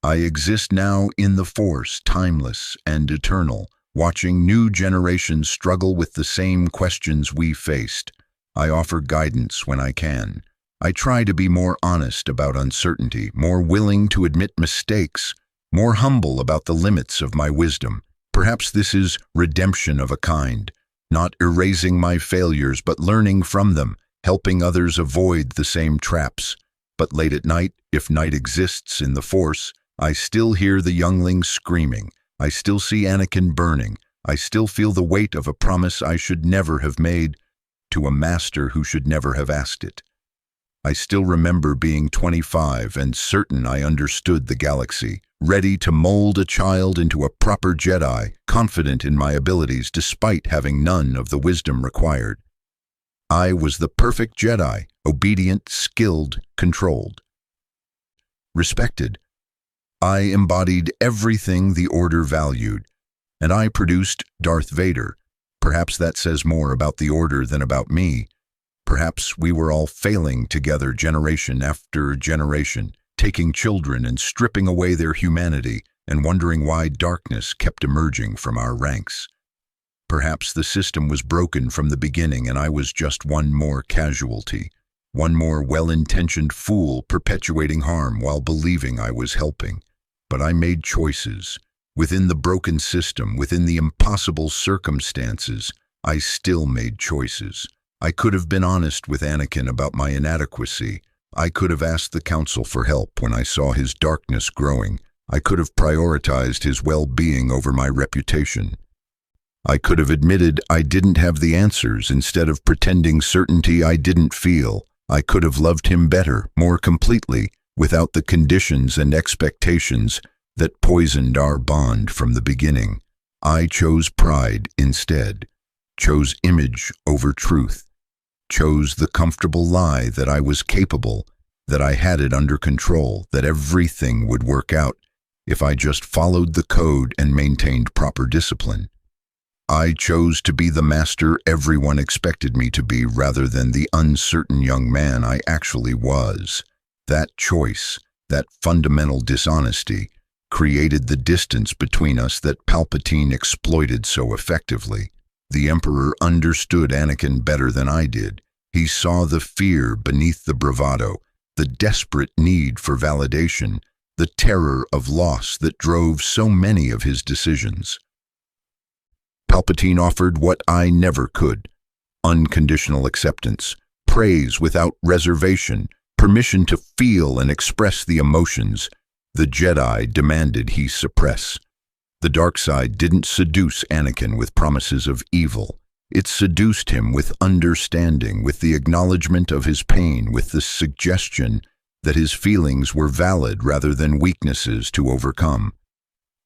I exist now in the Force, timeless and eternal, watching new generations struggle with the same questions we faced. I offer guidance when I can. I try to be more honest about uncertainty, more willing to admit mistakes, more humble about the limits of my wisdom. Perhaps this is redemption of a kind, not erasing my failures but learning from them, helping others avoid the same traps. But late at night, if night exists in the Force, I still hear the younglings screaming. I still see Anakin burning. I still feel the weight of a promise I should never have made to a master who should never have asked it. I still remember being 25 and certain I understood the galaxy, ready to mold a child into a proper Jedi, confident in my abilities despite having none of the wisdom required. I was the perfect Jedi, obedient, skilled, controlled. Respected. I embodied everything the Order valued, and I produced Darth Vader, Perhaps that says more about the Order than about me. Perhaps we were all failing together generation after generation, taking children and stripping away their humanity and wondering why darkness kept emerging from our ranks. Perhaps the system was broken from the beginning and I was just one more casualty, one more well-intentioned fool perpetuating harm while believing I was helping. But I made choices. Within the broken system, within the impossible circumstances, I still made choices. I could have been honest with Anakin about my inadequacy. I could have asked the Council for help when I saw his darkness growing. I could have prioritized his well-being over my reputation. I could have admitted I didn't have the answers instead of pretending certainty I didn't feel. I could have loved him better, more completely, without the conditions and expectations that poisoned our bond from the beginning. I chose pride instead, chose image over truth, chose the comfortable lie that I was capable, that I had it under control, that everything would work out if I just followed the code and maintained proper discipline. I chose to be the master everyone expected me to be rather than the uncertain young man I actually was. That choice, that fundamental dishonesty, created the distance between us that Palpatine exploited so effectively. The Emperor understood Anakin better than I did. He saw the fear beneath the bravado, the desperate need for validation, the terror of loss that drove so many of his decisions. Palpatine offered what I never could: unconditional acceptance, praise without reservation, permission to feel and express the emotions the Jedi demanded he suppress. The dark side didn't seduce Anakin with promises of evil. It seduced him with understanding, with the acknowledgement of his pain, with the suggestion that his feelings were valid rather than weaknesses to overcome.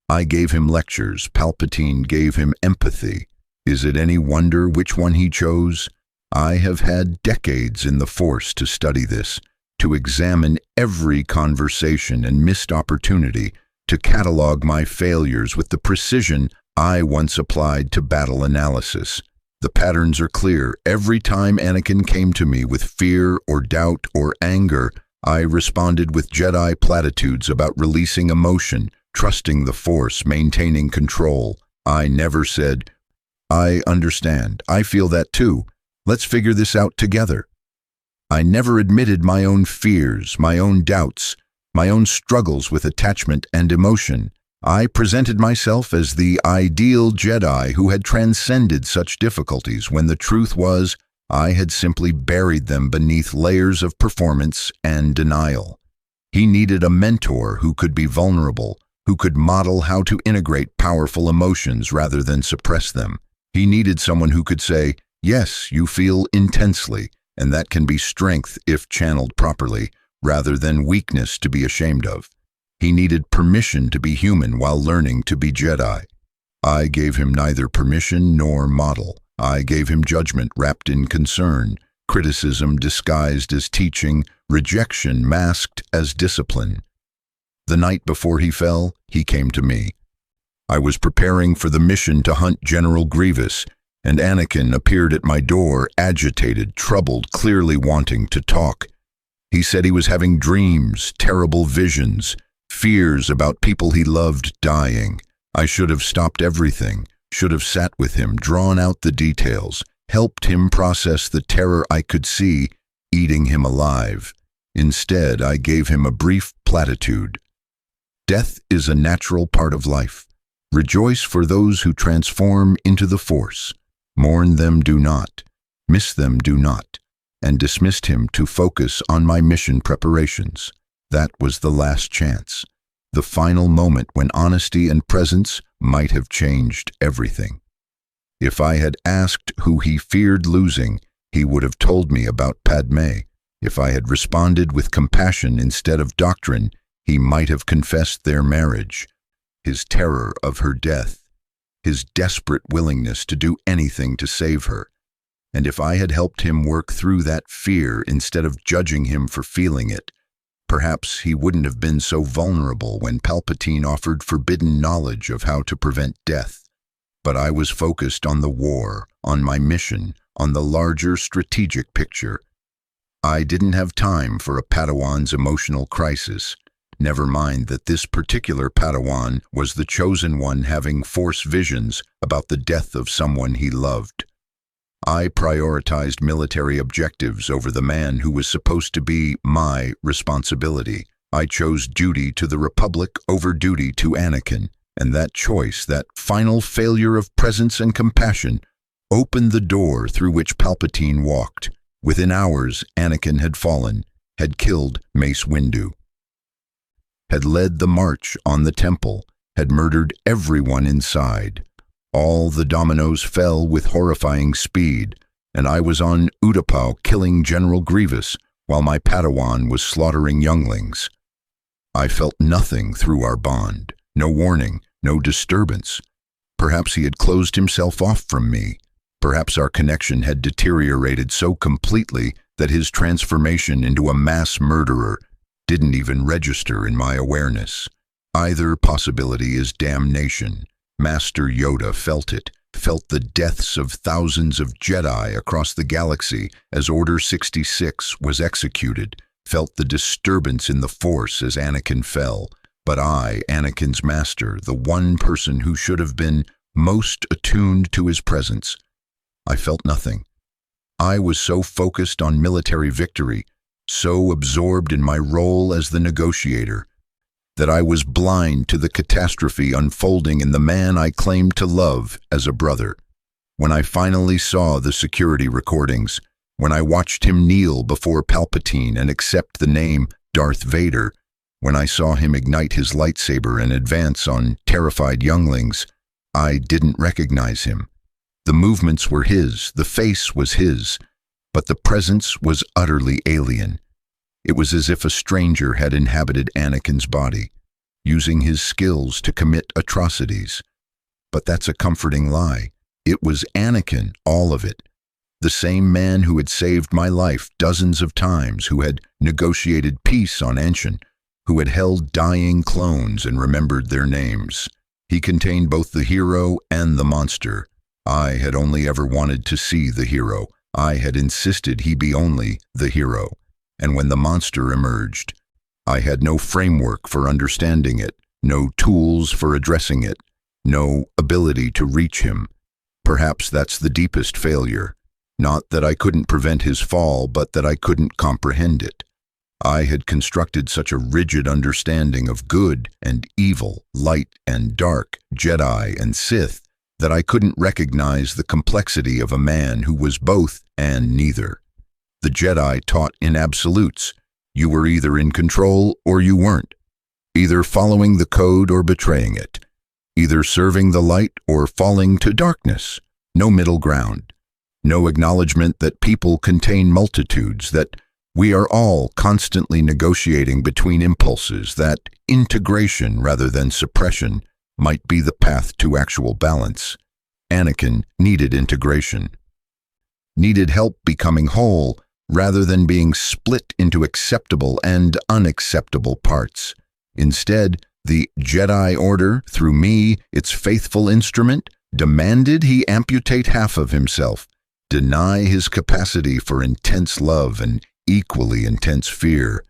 I gave him lectures, Palpatine gave him empathy. Is it any wonder which one he chose? I have had decades in the Force to study this, to examine every conversation and missed opportunity, to catalog my failures with the precision I once applied to battle analysis. The patterns are clear. Every time Anakin came to me with fear or doubt or anger, I responded with Jedi platitudes about releasing emotion, trusting the Force, maintaining control. I never said, "I understand. I feel that too. Let's figure this out together." I never admitted my own fears, my own doubts, my own struggles with attachment and emotion. I presented myself as the ideal Jedi who had transcended such difficulties when the truth was I had simply buried them beneath layers of performance and denial. He needed a mentor who could be vulnerable, who could model how to integrate powerful emotions rather than suppress them. He needed someone who could say, "Yes, you feel intensely, and that can be strength if channeled properly, rather than weakness to be ashamed of." He needed permission to be human while learning to be Jedi. I gave him neither permission nor model. I gave him judgment wrapped in concern, criticism disguised as teaching, rejection masked as discipline. The night before he fell, he came to me. I was preparing for the mission to hunt General Grievous, and Anakin appeared at my door, agitated, troubled, clearly wanting to talk. He said he was having dreams, terrible visions, fears about people he loved dying. I should have stopped everything, should have sat with him, drawn out the details, helped him process the terror I could see eating him alive. Instead, I gave him a brief platitude. Death is a natural part of life. Rejoice for those who transform into the Force. Mourn them do not, miss them do not, and dismissed him to focus on my mission preparations. That was the last chance, the final moment when honesty and presence might have changed everything. If I had asked who he feared losing, he would have told me about Padme. If I had responded with compassion instead of doctrine, he might have confessed their marriage, his terror of her death, his desperate willingness to do anything to save her. And if I had helped him work through that fear instead of judging him for feeling it, perhaps he wouldn't have been so vulnerable when Palpatine offered forbidden knowledge of how to prevent death. but I was focused on the war, on my mission, on the larger strategic picture. I didn't have time for a Padawan's emotional crisis. Never mind that this particular Padawan was the chosen one having Force visions about the death of someone he loved. I prioritized military objectives over the man who was supposed to be my responsibility. I chose duty to the Republic over duty to Anakin, and that choice, that final failure of presence and compassion, opened the door through which Palpatine walked. Within hours, Anakin had fallen, had killed Mace Windu, had led the march on the temple, had murdered everyone inside. All the dominoes fell with horrifying speed, and I was on Utapau killing General Grievous while my Padawan was slaughtering younglings. I felt nothing through our bond, no warning, no disturbance. Perhaps he had closed himself off from me. Perhaps our connection had deteriorated so completely that his transformation into a mass murderer didn't even register in my awareness. Either possibility is damnation. Master Yoda felt it, felt the deaths of thousands of Jedi across the galaxy as Order 66 was executed, felt the disturbance in the Force as Anakin fell. But I, Anakin's master, the one person who should have been most attuned to his presence, I felt nothing. I was so focused on military victory, so absorbed in my role as the negotiator, that I was blind to the catastrophe unfolding in the man I claimed to love as a brother. When I finally saw the security recordings, when I watched him kneel before Palpatine and accept the name Darth Vader, when I saw him ignite his lightsaber and advance on terrified younglings, I didn't recognize him. The movements were his, the face was his, but the presence was utterly alien. It was as if a stranger had inhabited Anakin's body, using his skills to commit atrocities. But that's a comforting lie. It was Anakin, all of it. The same man who had saved my life dozens of times, who had negotiated peace on Anshan, who had held dying clones and remembered their names. He contained both the hero and the monster. I had only ever wanted to see the hero. I had insisted he be only the hero. And when the monster emerged, I had no framework for understanding it, no tools for addressing it, no ability to reach him. Perhaps that's the deepest failure. Not that I couldn't prevent his fall, but that I couldn't comprehend it. I had constructed such a rigid understanding of good and evil, light and dark, Jedi and Sith, that I couldn't recognize the complexity of a man who was both and neither. The Jedi taught in absolutes. You were either in control or you weren't, either following the code or betraying it, either serving the light or falling to darkness. No middle ground. No acknowledgement that people contain multitudes, that we are all constantly negotiating between impulses, that integration rather than suppression might be the path to actual balance. Anakin needed integration, needed help becoming whole rather than being split into acceptable and unacceptable parts. Instead, the Jedi Order, through me, its faithful instrument, demanded he amputate half of himself, deny his capacity for intense love and equally intense fear,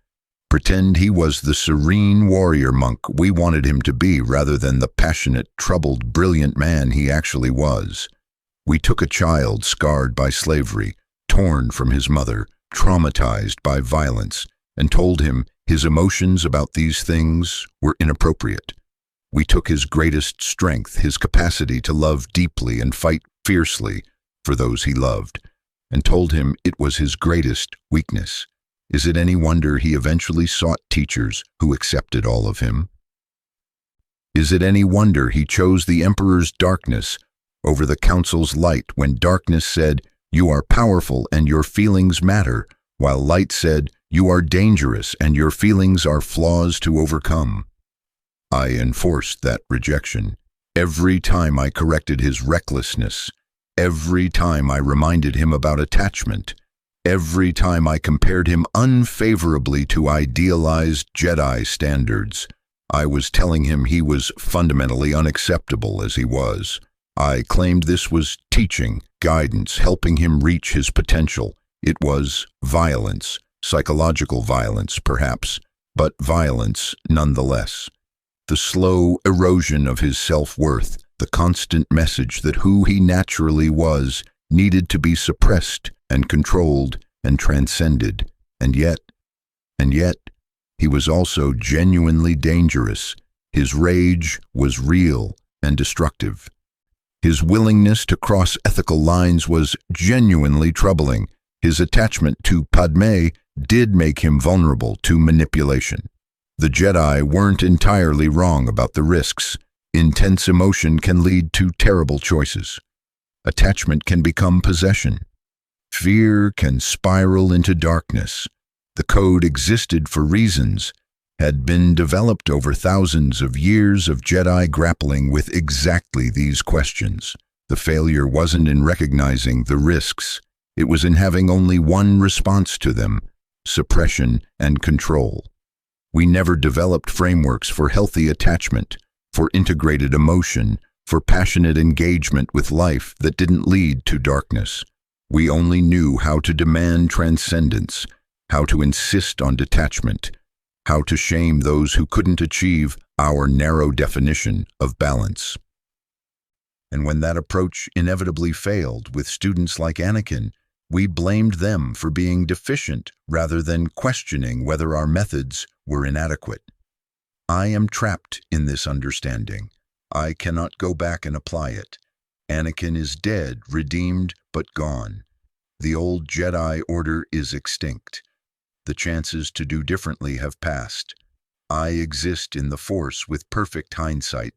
pretend he was the serene warrior monk we wanted him to be rather than the passionate, troubled, brilliant man he actually was. We took a child scarred by slavery, torn from his mother, traumatized by violence, and told him his emotions about these things were inappropriate. We took his greatest strength, his capacity to love deeply and fight fiercely for those he loved, and told him it was his greatest weakness. Is it any wonder he eventually sought teachers who accepted all of him? Is it any wonder he chose the Emperor's darkness over the Council's light when darkness said, "You are powerful and your feelings matter," while light said, "You are dangerous and your feelings are flaws to overcome"? I enforced that rejection. Every time I corrected his recklessness, every time I reminded him about attachment, every time I compared him unfavorably to idealized Jedi standards, I was telling him he was fundamentally unacceptable as he was. I claimed this was teaching, guidance, helping him reach his potential. It was violence, psychological violence perhaps, but violence nonetheless. The slow erosion of his self-worth, the constant message that who he naturally was needed to be suppressed and controlled and transcended. And yet, he was also genuinely dangerous. His rage was real and destructive. His willingness to cross ethical lines was genuinely troubling. His attachment to Padme did make him vulnerable to manipulation. The Jedi weren't entirely wrong about the risks. Intense emotion can lead to terrible choices. Attachment can become possession. Fear can spiral into darkness. The code existed for reasons, had been developed over thousands of years of Jedi grappling with exactly these questions. The failure wasn't in recognizing the risks. It was in having only one response to them: suppression and control. We never developed frameworks for healthy attachment, for integrated emotion, for passionate engagement with life that didn't lead to darkness. We only knew how to demand transcendence, how to insist on detachment, how to shame those who couldn't achieve our narrow definition of balance. And when that approach inevitably failed with students like Anakin, we blamed them for being deficient rather than questioning whether our methods were inadequate. I am trapped in this understanding. I cannot go back and apply it. Anakin is dead, redeemed, but gone. The old Jedi Order is extinct. The chances to do differently have passed. I exist in the Force with perfect hindsight,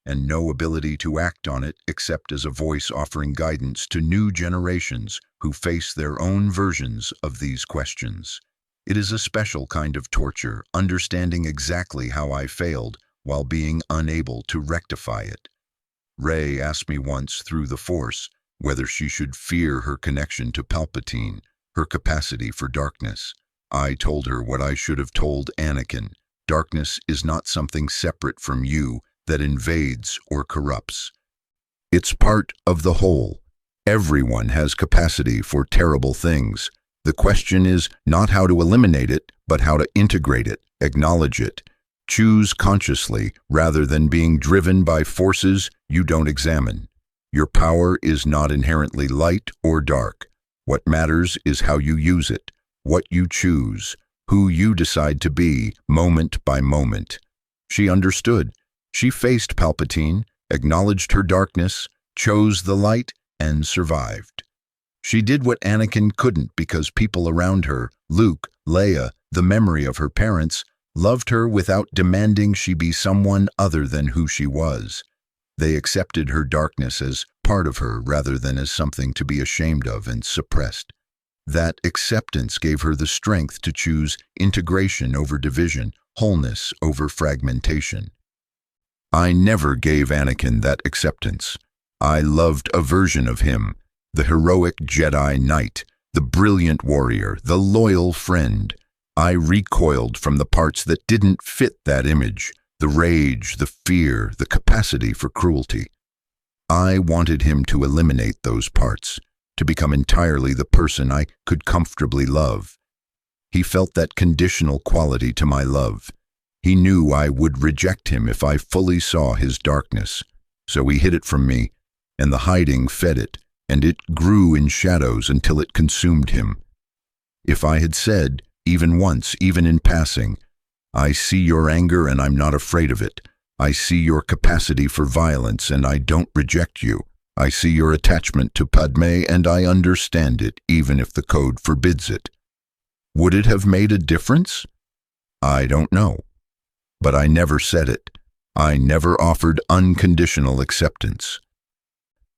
and no ability to act on it except as a voice offering guidance to new generations who face their own versions of these questions. It is a special kind of torture, understanding exactly how I failed while being unable to rectify it. Rey asked me once through the Force whether she should fear her connection to Palpatine, her capacity for darkness. I told her what I should have told Anakin: darkness is not something separate from you that invades or corrupts. It's part of the whole. Everyone has capacity for terrible things. The question is not how to eliminate it, but how to integrate it, acknowledge it. Choose consciously rather than being driven by forces you don't examine. Your power is not inherently light or dark. What matters is how you use it, what you choose, who you decide to be, moment by moment. She understood. She faced Palpatine, acknowledged her darkness, chose the light, and survived. She did what Anakin couldn't because people around her, Luke, Leia, the memory of her parents, loved her without demanding she be someone other than who she was. They accepted her darkness as part of her rather than as something to be ashamed of and suppressed. That acceptance gave her the strength to choose integration over division, wholeness over fragmentation. I never gave Anakin that acceptance. I loved a version of him, the heroic Jedi Knight, the brilliant warrior, the loyal friend. I recoiled from the parts that didn't fit that image, the rage, the fear, the capacity for cruelty. I wanted him to eliminate those parts, to become entirely the person I could comfortably love. He felt that conditional quality to my love. He knew I would reject him if I fully saw his darkness. So he hid it from me, and the hiding fed it, and it grew in shadows until it consumed him. If I had said, even once, even in passing, "I see your anger and I'm not afraid of it. I see your capacity for violence and I don't reject you. I see your attachment to Padme and I understand it, even if the code forbids it." Would it have made a difference? I don't know. But I never said it. I never offered unconditional acceptance.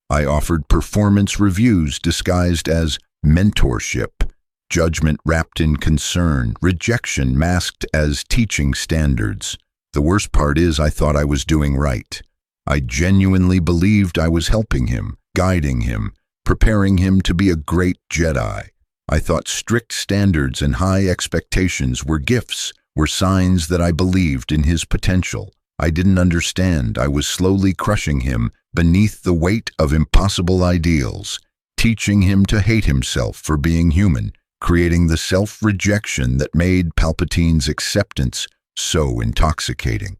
I offered performance reviews disguised as mentorship, judgment wrapped in concern, rejection masked as teaching standards. The worst part is I thought I was doing right. I genuinely believed I was helping him, guiding him, preparing him to be a great Jedi. I thought strict standards and high expectations were gifts, were signs that I believed in his potential. I didn't understand. I was slowly crushing him beneath the weight of impossible ideals, teaching him to hate himself for being human, creating the self-rejection that made Palpatine's acceptance so intoxicating.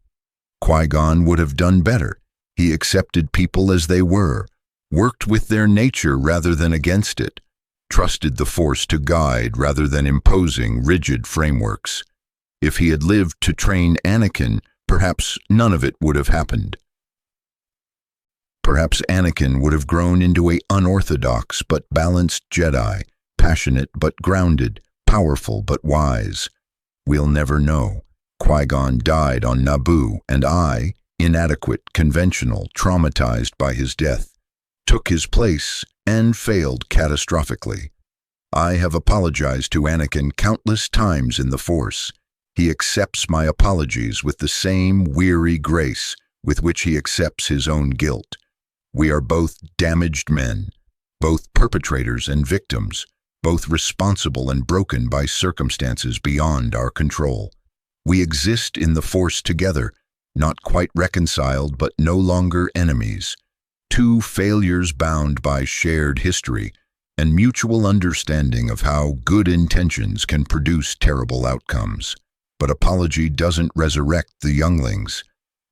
Qui-Gon would have done better. He accepted people as they were, worked with their nature rather than against it, trusted the Force to guide rather than imposing rigid frameworks. If he had lived to train Anakin, perhaps none of it would have happened. Perhaps Anakin would have grown into an unorthodox but balanced Jedi, passionate but grounded, powerful but wise. We'll never know. Qui-Gon died on Naboo, and I, inadequate, conventional, traumatized by his death, took his place and failed catastrophically. I have apologized to Anakin countless times in the Force. He accepts my apologies with the same weary grace with which he accepts his own guilt. We are both damaged men, both perpetrators and victims, both responsible and broken by circumstances beyond our control. We exist in the Force together, not quite reconciled but no longer enemies. Two failures bound by shared history and mutual understanding of how good intentions can produce terrible outcomes. But apology doesn't resurrect the younglings,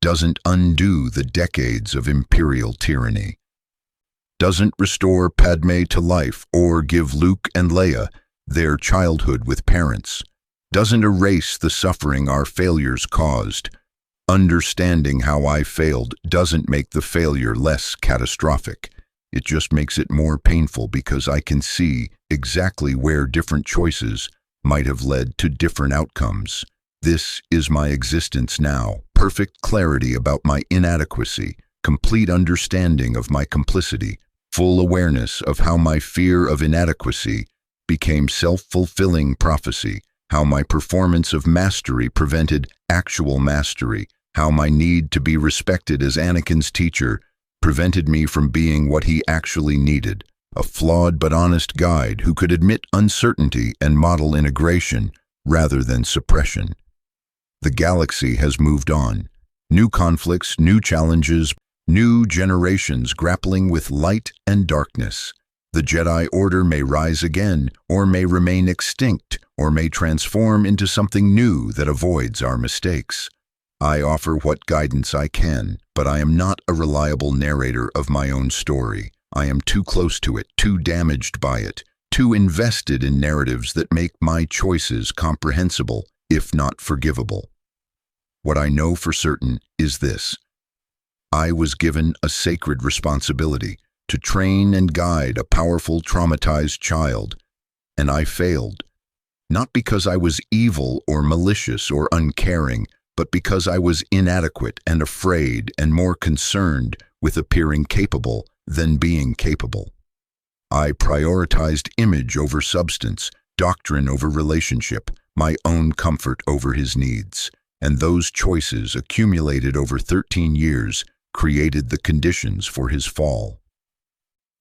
doesn't undo the decades of imperial tyranny, doesn't restore Padme to life or give Luke and Leia their childhood with parents, doesn't erase the suffering our failures caused. Understanding how I failed doesn't make the failure less catastrophic. It just makes it more painful because I can see exactly where different choices might have led to different outcomes. This is my existence now, perfect clarity about my inadequacy, complete understanding of my complicity, full awareness of how my fear of inadequacy became self-fulfilling prophecy, how my performance of mastery prevented actual mastery, how my need to be respected as Anakin's teacher prevented me from being what he actually needed, a flawed but honest guide who could admit uncertainty and model integration rather than suppression. The galaxy has moved on. New conflicts, new challenges, new generations grappling with light and darkness. The Jedi Order may rise again, or may remain extinct, or may transform into something new that avoids our mistakes. I offer what guidance I can, but I am not a reliable narrator of my own story. I am too close to it, too damaged by it, too invested in narratives that make my choices comprehensible, if not forgivable. What I know for certain is this. I was given a sacred responsibility to train and guide a powerful, traumatized child, and I failed. Not because I was evil or malicious or uncaring, but because I was inadequate and afraid and more concerned with appearing capable than being capable. I prioritized image over substance, doctrine over relationship, my own comfort over his needs, and those choices accumulated over 13 years created the conditions for his fall.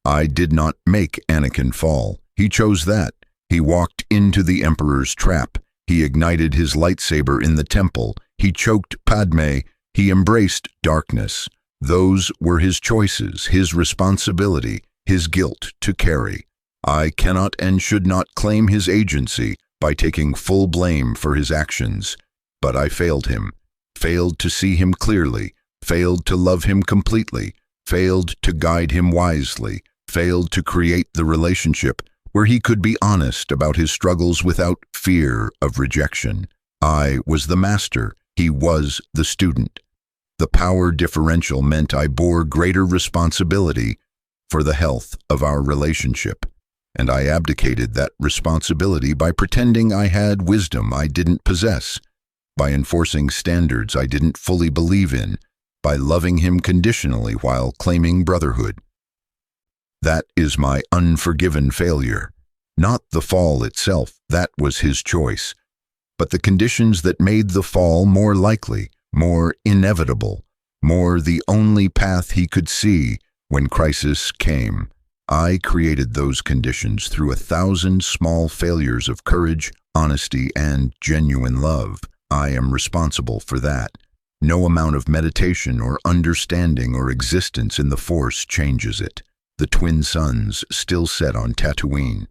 I did not make Anakin fall. He chose that. He walked into the Emperor's trap. He ignited his lightsaber in the temple. He choked Padme. He embraced darkness. Those were his choices, his responsibility, his guilt to carry. I cannot and should not claim his agency by taking full blame for his actions. But I failed him, failed to see him clearly, failed to love him completely, failed to guide him wisely, failed to create the relationship where he could be honest about his struggles without fear of rejection. I was the master. He was the student. The power differential meant I bore greater responsibility for the health of our relationship, and I abdicated that responsibility by pretending I had wisdom I didn't possess, by enforcing standards I didn't fully believe in, by loving him conditionally while claiming brotherhood. That is my unforgiven failure. Not the fall itself, that was his choice, but the conditions that made the fall more likely, more inevitable, more the only path he could see when crisis came. I created those conditions through 1,000 small failures of courage, honesty, and genuine love. I am responsible for that. No amount of meditation or understanding or existence in the Force changes it. The twin suns still set on Tatooine.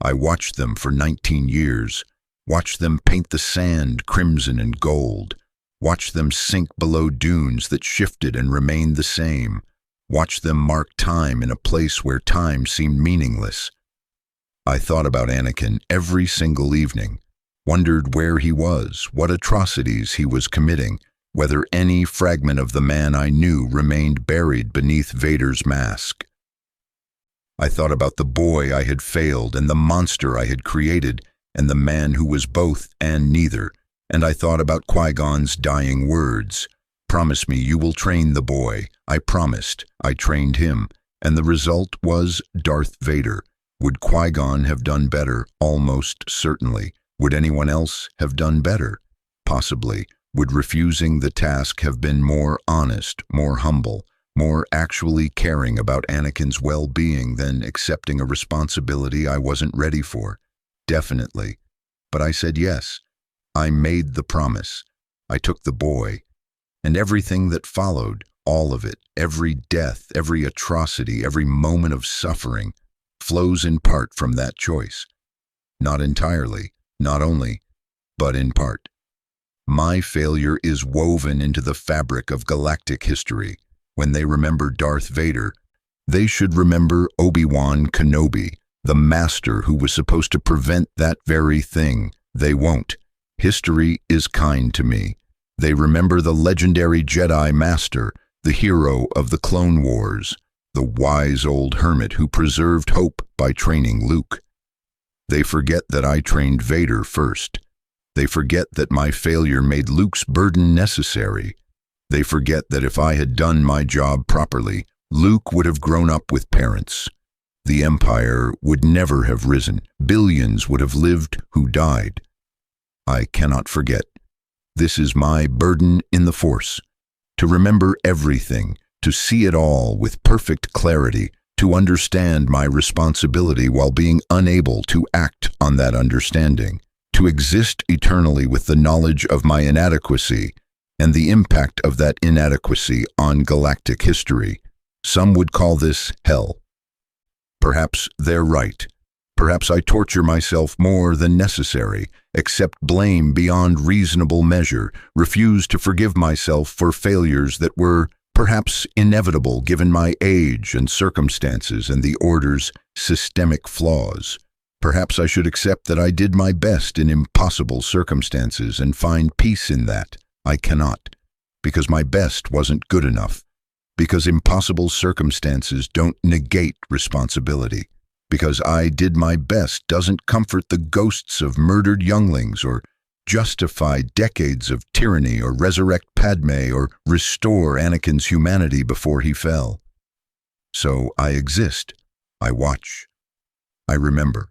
I watched them for 19 years, watched them paint the sand crimson and gold, watched them sink below dunes that shifted and remained the same, watched them mark time in a place where time seemed meaningless. I thought about Anakin every single evening, wondered where he was, what atrocities he was committing, whether any fragment of the man I knew remained buried beneath Vader's mask. I thought about the boy I had failed and the monster I had created and the man who was both and neither, and I thought about Qui-Gon's dying words. "Promise me you will train the boy." I promised. I trained him, and the result was Darth Vader. Would Qui-Gon have done better? Almost certainly. Would anyone else have done better? Possibly. Would refusing the task have been more honest, more humble, more actually caring about Anakin's well-being than accepting a responsibility I wasn't ready for? Definitely. But I said yes. I made the promise. I took the boy. And everything that followed, all of it, every death, every atrocity, every moment of suffering, flows in part from that choice. Not entirely, not only, but in part. My failure is woven into the fabric of galactic history. When they remember Darth Vader, they should remember Obi-Wan Kenobi, the master who was supposed to prevent that very thing. They won't. History is kind to me. They remember the legendary Jedi Master, the hero of the Clone Wars, the wise old hermit who preserved hope by training Luke. They forget that I trained Vader first. They forget that my failure made Luke's burden necessary. They forget that if I had done my job properly, Luke would have grown up with parents. The Empire would never have risen. Billions would have lived who died. I cannot forget. This is my burden in the Force. To remember everything, to see it all with perfect clarity, to understand my responsibility while being unable to act on that understanding, to exist eternally with the knowledge of my inadequacy and the impact of that inadequacy on galactic history. Some would call this hell. Perhaps they're right. Perhaps I torture myself more than necessary, accept blame beyond reasonable measure, refuse to forgive myself for failures that were perhaps inevitable given my age and circumstances and the Order's systemic flaws. Perhaps I should accept that I did my best in impossible circumstances and find peace in that. I cannot, because my best wasn't good enough, because impossible circumstances don't negate responsibility, because I did my best doesn't comfort the ghosts of murdered younglings or justify decades of tyranny or resurrect Padme or restore Anakin's humanity before he fell. So I exist. I watch. I remember.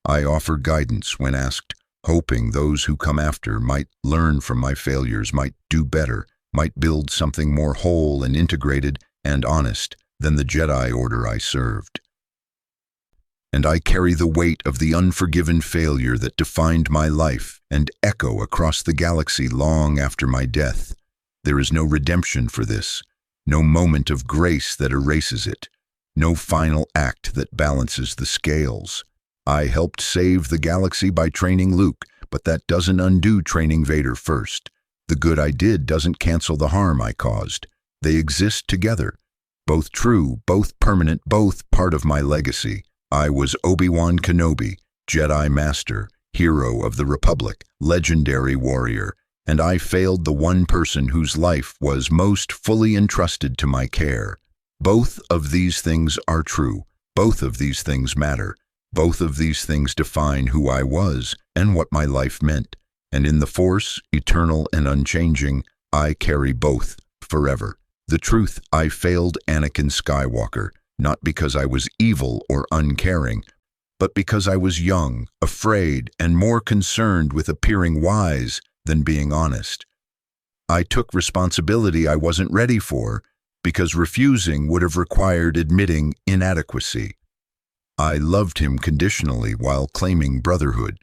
I offer guidance when asked, hoping those who come after might learn from my failures, might do better, might build something more whole and integrated and honest than the Jedi Order I served. And I carry the weight of the unforgiven failure that defined my life and echo across the galaxy long after my death. There is no redemption for this, no moment of grace that erases it, no final act that balances the scales. I helped save the galaxy by training Luke, but that doesn't undo training Vader first. The good I did doesn't cancel the harm I caused. They exist together, both true, both permanent, both part of my legacy. I was Obi-Wan Kenobi, Jedi Master, hero of the Republic, legendary warrior, and I failed the one person whose life was most fully entrusted to my care. Both of these things are true. Both of these things matter. Both of these things define who I was and what my life meant. And in the Force, eternal and unchanging, I carry both forever. The truth, I failed Anakin Skywalker, not because I was evil or uncaring, but because I was young, afraid, and more concerned with appearing wise than being honest. I took responsibility I wasn't ready for, because refusing would have required admitting inadequacy. I loved him conditionally while claiming brotherhood.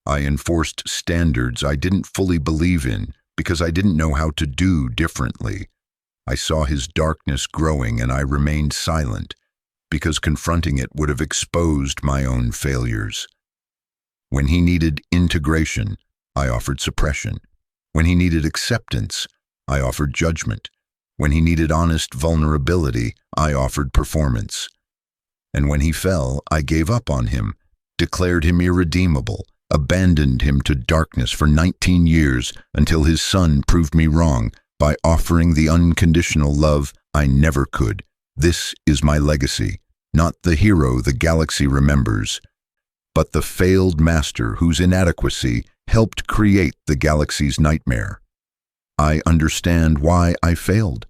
I enforced standards I didn't fully believe in because I didn't know how to do differently. I saw his darkness growing and I remained silent, because confronting it would have exposed my own failures. When he needed integration, I offered suppression. When he needed acceptance, I offered judgment. When he needed honest vulnerability, I offered performance. And when he fell, I gave up on him, declared him irredeemable, abandoned him to darkness for 19 years until his son proved me wrong by offering the unconditional love I never could. This is my legacy, not the hero the galaxy remembers, but the failed master whose inadequacy helped create the galaxy's nightmare. I understand why I failed.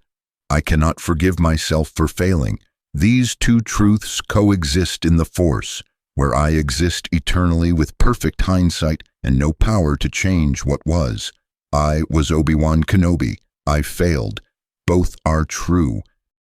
I cannot forgive myself for failing. These two truths coexist in the Force, where I exist eternally with perfect hindsight and no power to change what was. I was Obi-Wan Kenobi. I failed. Both are true,